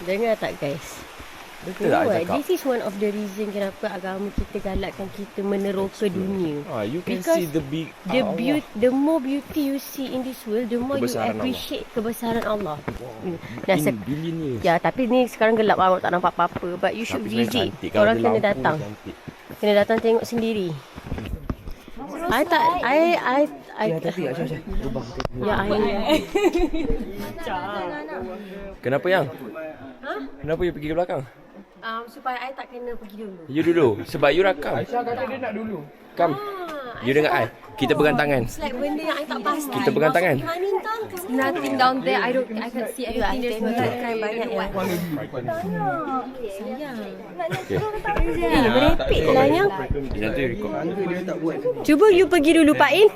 Dengar tak guys? Betul tak I cakap? This is one of the reason kenapa agama kita galakkan kita meneroka dunia. You can Because see the big the more beauty you see in this world, the more you Kebesaran appreciate kebesaran Allah. Nah, in billion years. ya, tapi ni sekarang gelap awak tak nampak apa-apa. But you should Tapi sebenarnya visit. cantik. Kalau Orang ada kena lampu, datang. cantik. Kena datang tengok sendiri. Kenapa yang? Kenapa you pergi ke belakang? Supaya I tak kena pergi dulu. You dulu. Sebab you rakam. Aisyah kata dia nak dulu. Come. You dengar I. Kita pegang tangan. It's like benda yang I tak pasti. Kita pegang tangan. Nothing down there. I can't see anything. There's no Tengok banyak ya. Okay. Merepek lah yang. Nanti record. Cuba you pergi dulu Pak In.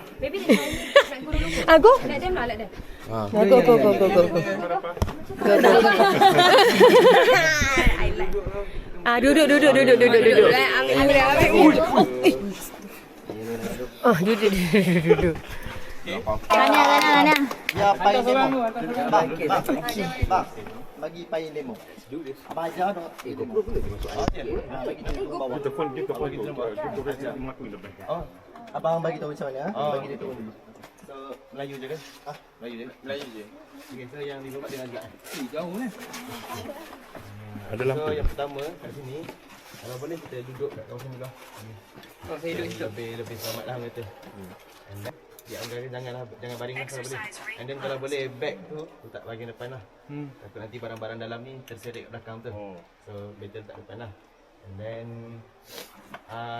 Aku? Let them lah, let them. Go. Duduk. Duduk. Tanya. Ya, paling demo. Bang, bagi paling demo. Abang ajar dong. Bagi turun bawah. Oh, abang bagi tahu macam mana? Bagi dia turun dulu. So, Melayu je kan? Melayu je. Okay, so yang di tempat dia agak. Jauh kan? Ada So, lampu. yang pertama kat sini, kalau boleh kita duduk kat kawasan belah. Saya duduk situ. Lebih selamat lah orang kata. And then, ya, jangan baring lah kalau boleh. And then kalau boleh bag tu letak bahagian depan lah. Takut nanti barang-barang dalam ni terseret kat belakang tu. So better letak depan lah. And then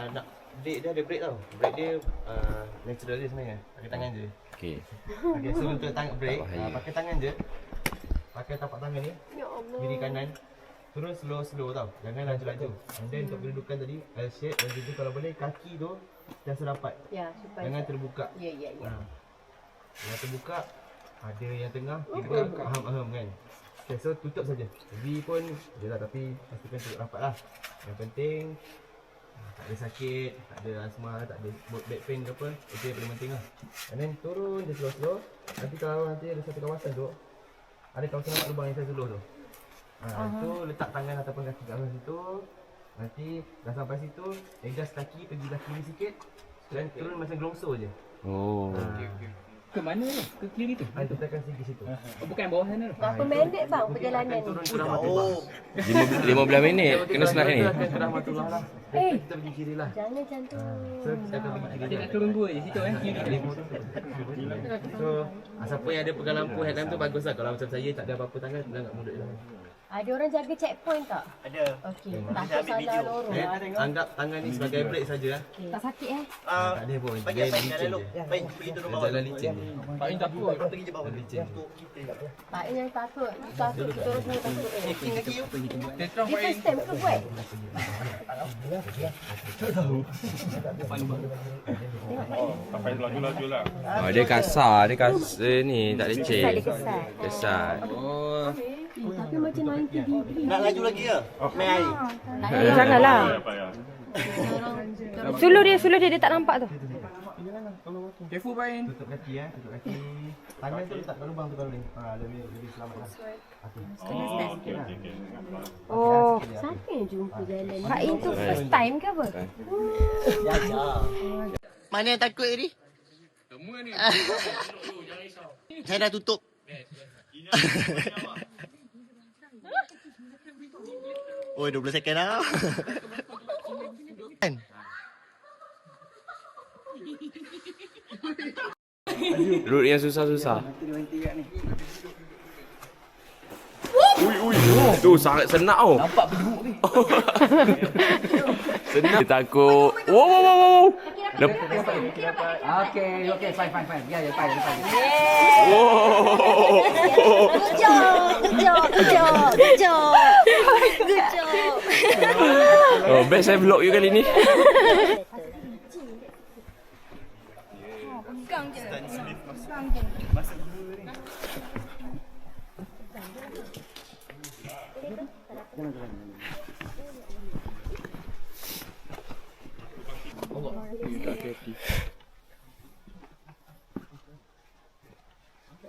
nak brake dia ada brake tau. Brake dia natural je sebenarnya. Pakai tangan je. Okay. Okay, so untuk brake pakai tangan je. Pakai tapak tangan ni. Kiri kanan. Turun slow tau. Jangan laju-laju. And then untuk kedudukan tadi L shape dan juga kalau boleh kaki tu sentiasa rapat. Ya, supaya Jangan terbuka. Ya. Yang terbuka ada yang tengah tiba aham kan. Okay, so tutup saja. V pun je lah tapi pastikan tutup rapat lah. Yang penting tak ada sakit, tak ada asma, tak ada back pain ke apa. Itu yang paling penting lah. And then turun je slow. Nanti kalau nanti ada satu kawasan tu, ada kawasan nampak lubang yang saya suluh tu. Itu letak tangan ataupun kaki kat atas situ. Nanti dah sampai situ, adjust kaki, pergilah kiri sikit. Dan turun macam gelongso je. Oh. Ke mana tu? Ke kiri tu? Kita tekan segi situ. Bukan bawah sana tu. Berapa minit bang perjalanan ni? Turun ke Rahmatullah. 15 minit. Kena senang ni. Kita akan ke Rahmatullah lah. Kita pergi kiri lah. Jangan macam tu. So kita akan pergi kiri Dia lah. nak turun gua je situ kiri. So siapa yang ada pegang lampu headlamp tu bagus lah. Kalau macam saya tak ada apa-apa tangan, senang nak mudut je. Ada orang jaga checkpoint tak? Ada. Okey. Takut salah lorong. Anggap tangan ni sebagai break saja. Tak sakit Tak ada pun. Bagi apa jalan baik pergi turun bawah. Jalan licin. Pak Im takut pergi je bawah licin. Pak Im yang takut. Takut kita orang semua takut. Licin kaki you. Dia first time ke buat? Dia kasar, ni tak leceh. Kesat. Tapi macam 90 degree. Nak laju lagi ke? Main air. Janganlah. Suluh dia tak nampak tu. Careful, Bain. Tutup kaki tutup kaki. Tangan tu letak kat lubang tu kalau ni. Lebih selamat lah. Oh, siapa yang jumpa jalan ni? Pak Im tu first time ke apa? Mana yang takut tadi? Semua ni. Saya dah tutup. Oh, 20 second dah. Route yang susah-susah. Ui. Tu sangat senang tau. Nampak berduk ni. Senang. Dia takut. Wow. Okay, fine. Ya, fine. Wow. Good job. Oh, best saya vlog you kali ni.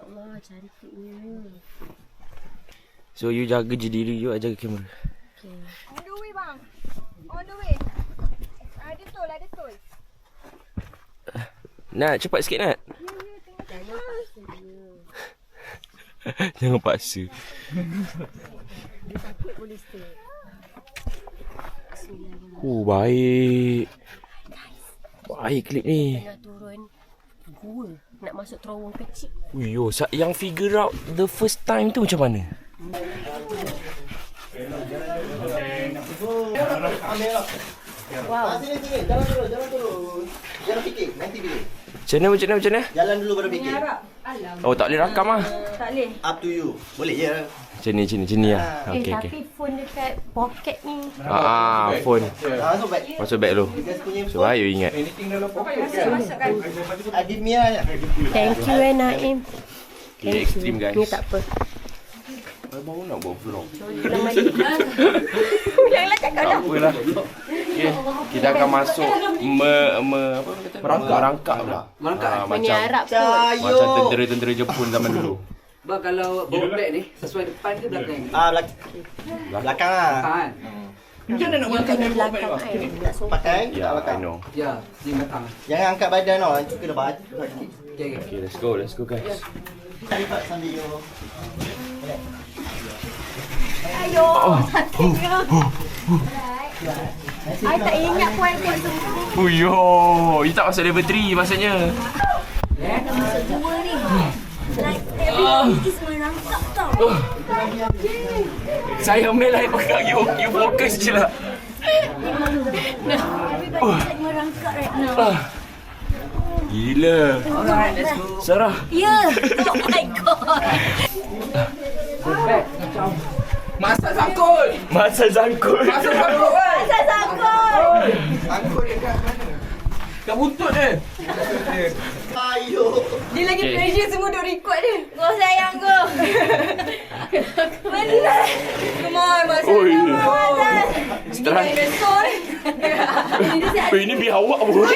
Allah, cantiknya. So you jaga je diri you, jaga kamera. Okay. On the way bang. On the way. Ada tol. Nat, cepat sikit Nat. Jangan paksa. Dia takut boleh stay. Baik. Baik klip ni. Nak turun gua. Nak masuk terowong kecil. Yo, yang figure out the first time tu macam mana? Wow. Sini. Jalan turun. Jangan fikir, nanti fikir. Macam mana? Jalan dulu baru fikir. Oh, tak boleh rakam ah. Tak boleh. Up to you. Boleh je. Macam ni lah. Okay. Tapi phone dekat poket ni. Phone. Masuk back. Masuk bag dulu. Just punya So, ayo ingat. Adit Mia. Thank you Naim. Okay, extreme guys. Ni tak apa. Baru nak buat vlog. Pulang balik. Pulanglah cakap dah. Apalah. Okay, kita akan masuk merangkak pula. Ni Arab tu. Macam tentera-tentera Jepun zaman dulu. Bang, kalau bawa beg ni, sesuai depan ke belakang? Belakang lah. Kanan. Macam mana nak Yang makan kena belakang I. Tak sopan. Pakai. Ya, I know. Ya, di belakang. Jangan angkat badan tau. Cuba lepas. Okay. Okay, let's go guys. Lipat sambil you. Ayo, cantiknya. I tak ingat puan semua. Uyo, you tak masuk level 3 maksudnya. Masuk 2 ni. Like everything is merangkak tau. Saya main lain pegang you fokus je lah. Everybody like merangkak right now. Gila. Alright, let's go. Sarah. Yeah. Oh my god. Masa sangkut. Masa sangkut. Asal sangkut. Angkut dekat mana? Kat buntut dia. Ayo. Dia lagi Okay. pressure semua duk record dia. Kau sayang kau. Benar. Come on, Mak Oi. sayang. Mak sayang. Setelah ini biawak pun.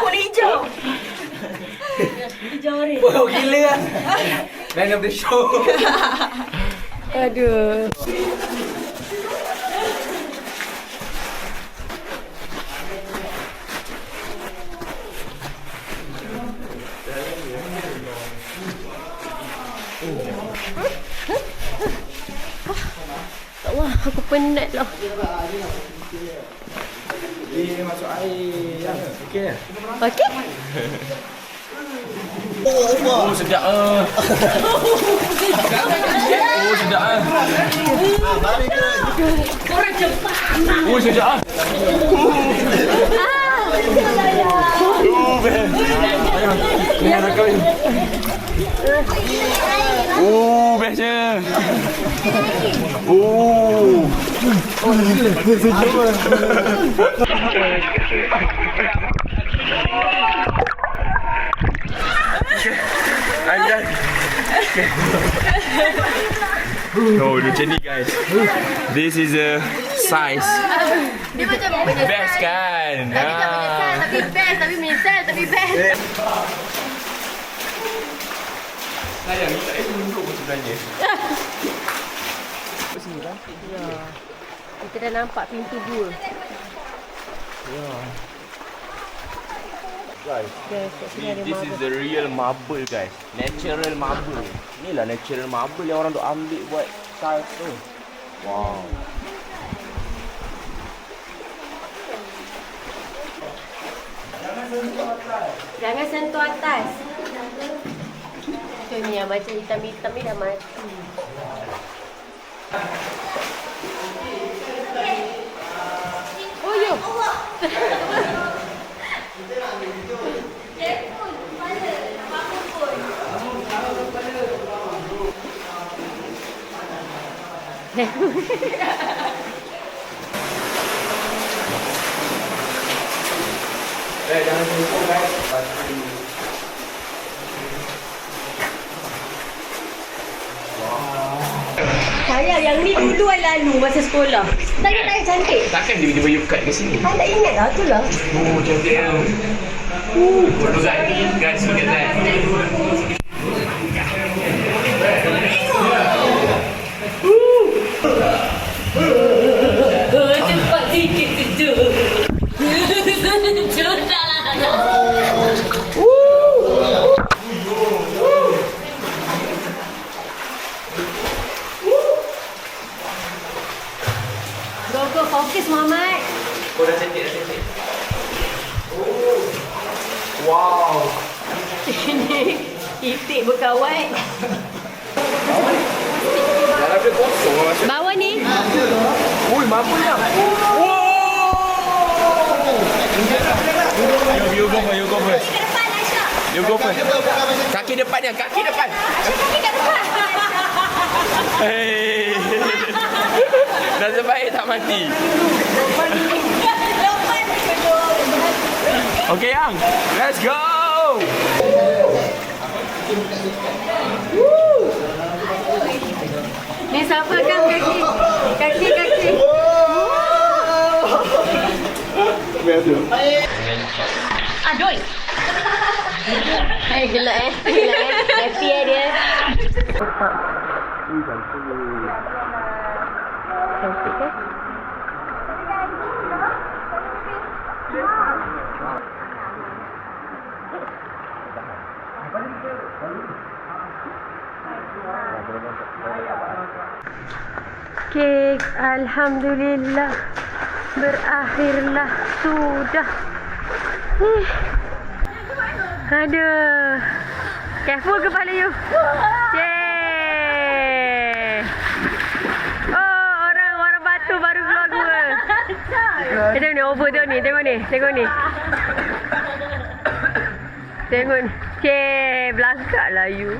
Kulit hijau. Hijau ni. Oh, gila lah. Man of the show. Aduh. Allah, aku penat lah. Dia masuk air. Okey. Okey? Oh, sedap ah. Oh, sedap ah. Mari ke. Oh, sedap ah. Oh, best. Ni anak kau. Oh, bestnya. Oh. I'm done. Oh, macam ni guys. This is a size. Dia macam menyesal. Best kan? Tapi tak menyesal, tapi best. Tapi menyesal, tapi best. Sayang, ni tak payah tunduk pun sebenarnya. Kita dah nampak pintu 2. Guys, Guys, kat sini ada this is marble. the real marble guys. Natural marble. Inilah natural marble yang orang duk ambil buat tiles tu. Wow. Jangan sentuh atas. Tu ni yang macam hitam-hitam ni dah mati. Oh, yo. Jangan sentuh guys. Saya yang ni dulu lalu masa sekolah. Tak cantik. Takkan tiba-tiba you cut ke sini? Saya tak ingat lah tu lah. Oh, cantik lah. Look at guys, look at that. Cepat sikit tu. Go, fokus Muhammad. Oh, dah cantik, dah cantik. Oh. Wow. Ini itik berkawat. Dalam dia kosong lah macam. Bawah ni. Ui, mampu lah. Wow. You go first, you go first. You go first. Kaki depan dia, kaki depan. Kaki kat depan. Hey. Nasib baik tak mati. Okay, Yang. Let's go. Ni siapa kan kaki? Kaki. Aduh. Hai, gelak eh. Happy dia. Cantik kan? Okey, alhamdulillah. Berakhirlah sudah. Aduh. Careful kepala you. Yeay. Oh, orang batu baru keluar 2. Tengok ni, over tengok ni. Tengok ni. Yeay, belakang lah you.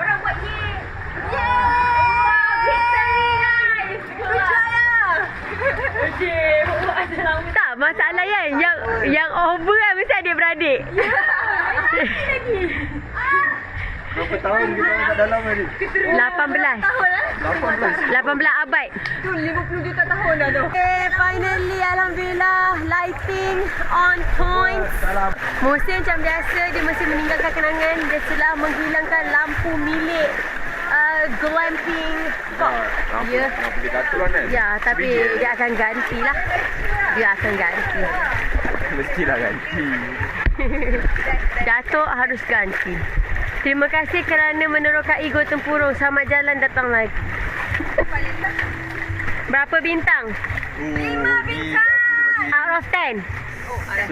Orang buat yeay. Tak, masalah kan yang over kan mesti adik-beradik. Berapa tahun kita kat dalam tadi? 18 abad. Tu 50 juta tahun dah tu. Okay, finally alhamdulillah lighting on point. Musim macam biasa dia mesti meninggalkan kenangan. Dia telah menghilangkan lampu milik glamping spot. Ya. Ya, tapi dia akan gantilah. Mestilah ganti. Datuk harus ganti. Terima kasih kerana menerokai Go Tempurung. Selamat jalan datang lagi. Berapa bintang? 5 bintang. Out of 10.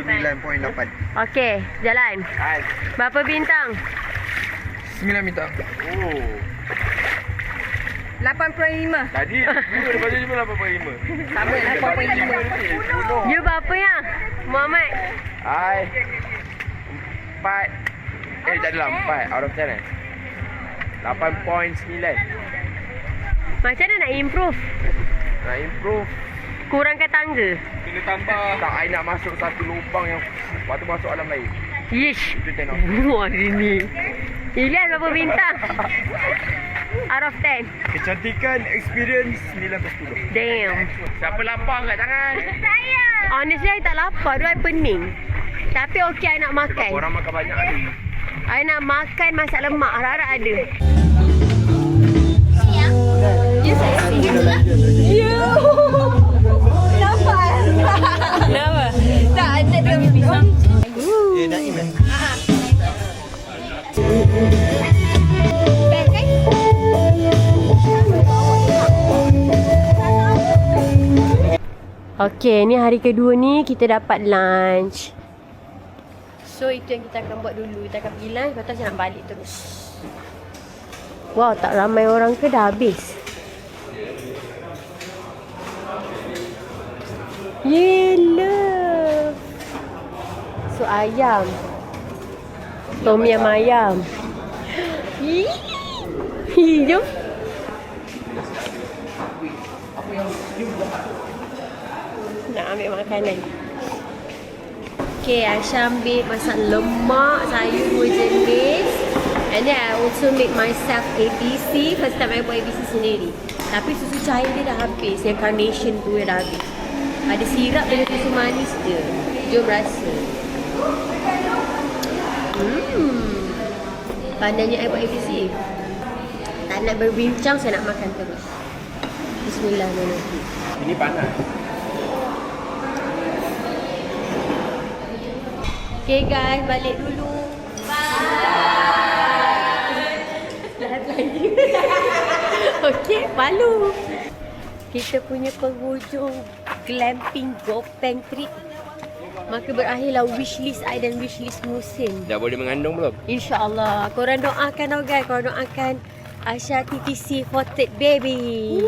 9.8. Okey, jalan. Berapa bintang? 9 bintang. Oh. 8.5. Tadi lepas tu cuma 8.5. Sama 8.5. You berapa yang? Muhammad? Hai. 4. Tak adalah 4 out of 10 eh. 8.9. Macam mana nak improve? Nak improve. Kurangkan tangga. Kena tambah. Tak, I nak masuk satu lubang yang lepas tu masuk alam lain. Yish. Itu 10 out. Wah, ini. Ilyas berapa bintang? Out of 10. Kecantikan experience 9/10. Damn. Siapa lapar kat tangan? Honestly, I tak lapar. Dua I pening. Tapi okey, I nak makan. Orang makan banyak ni. I nak makan masak lemak. Harap-harap ada. Kenapa? Tak, ada pisang. Naim eh? Okay, ni hari kedua ni kita dapat lunch. So, itu yang kita akan buat dulu. Kita akan pergi lunch, lepas tu saya nak balik terus. Wow, tak ramai orang ke dah habis? Yelah. So, ayam. Tom yum ayam. Hi, jom. Nak ambil makanan. Okay, Aisyah ambil masak lemak, sayur 2 jenis. And then I also make myself ABC. First time I buat ABC sendiri. Tapi susu cair dia dah habis. Yang carnation tu dia dah habis. Ada sirap dengan susu manis je. Jom rasa. Pandainya I buat ABC. Tak nak berbincang, saya nak makan terus. Bismillahirrahmanirrahim. Ini panas. Okay guys, balik dulu. Bye. Lahat lagi. Okay, malu. Kita punya penghujung glamping Gopeng trip. Maka berakhirlah wishlist I dan wishlist musim. Dah boleh mengandung belum? InsyaAllah. Korang doakan tau guys. Korang doakan Aisyah TTC for third baby.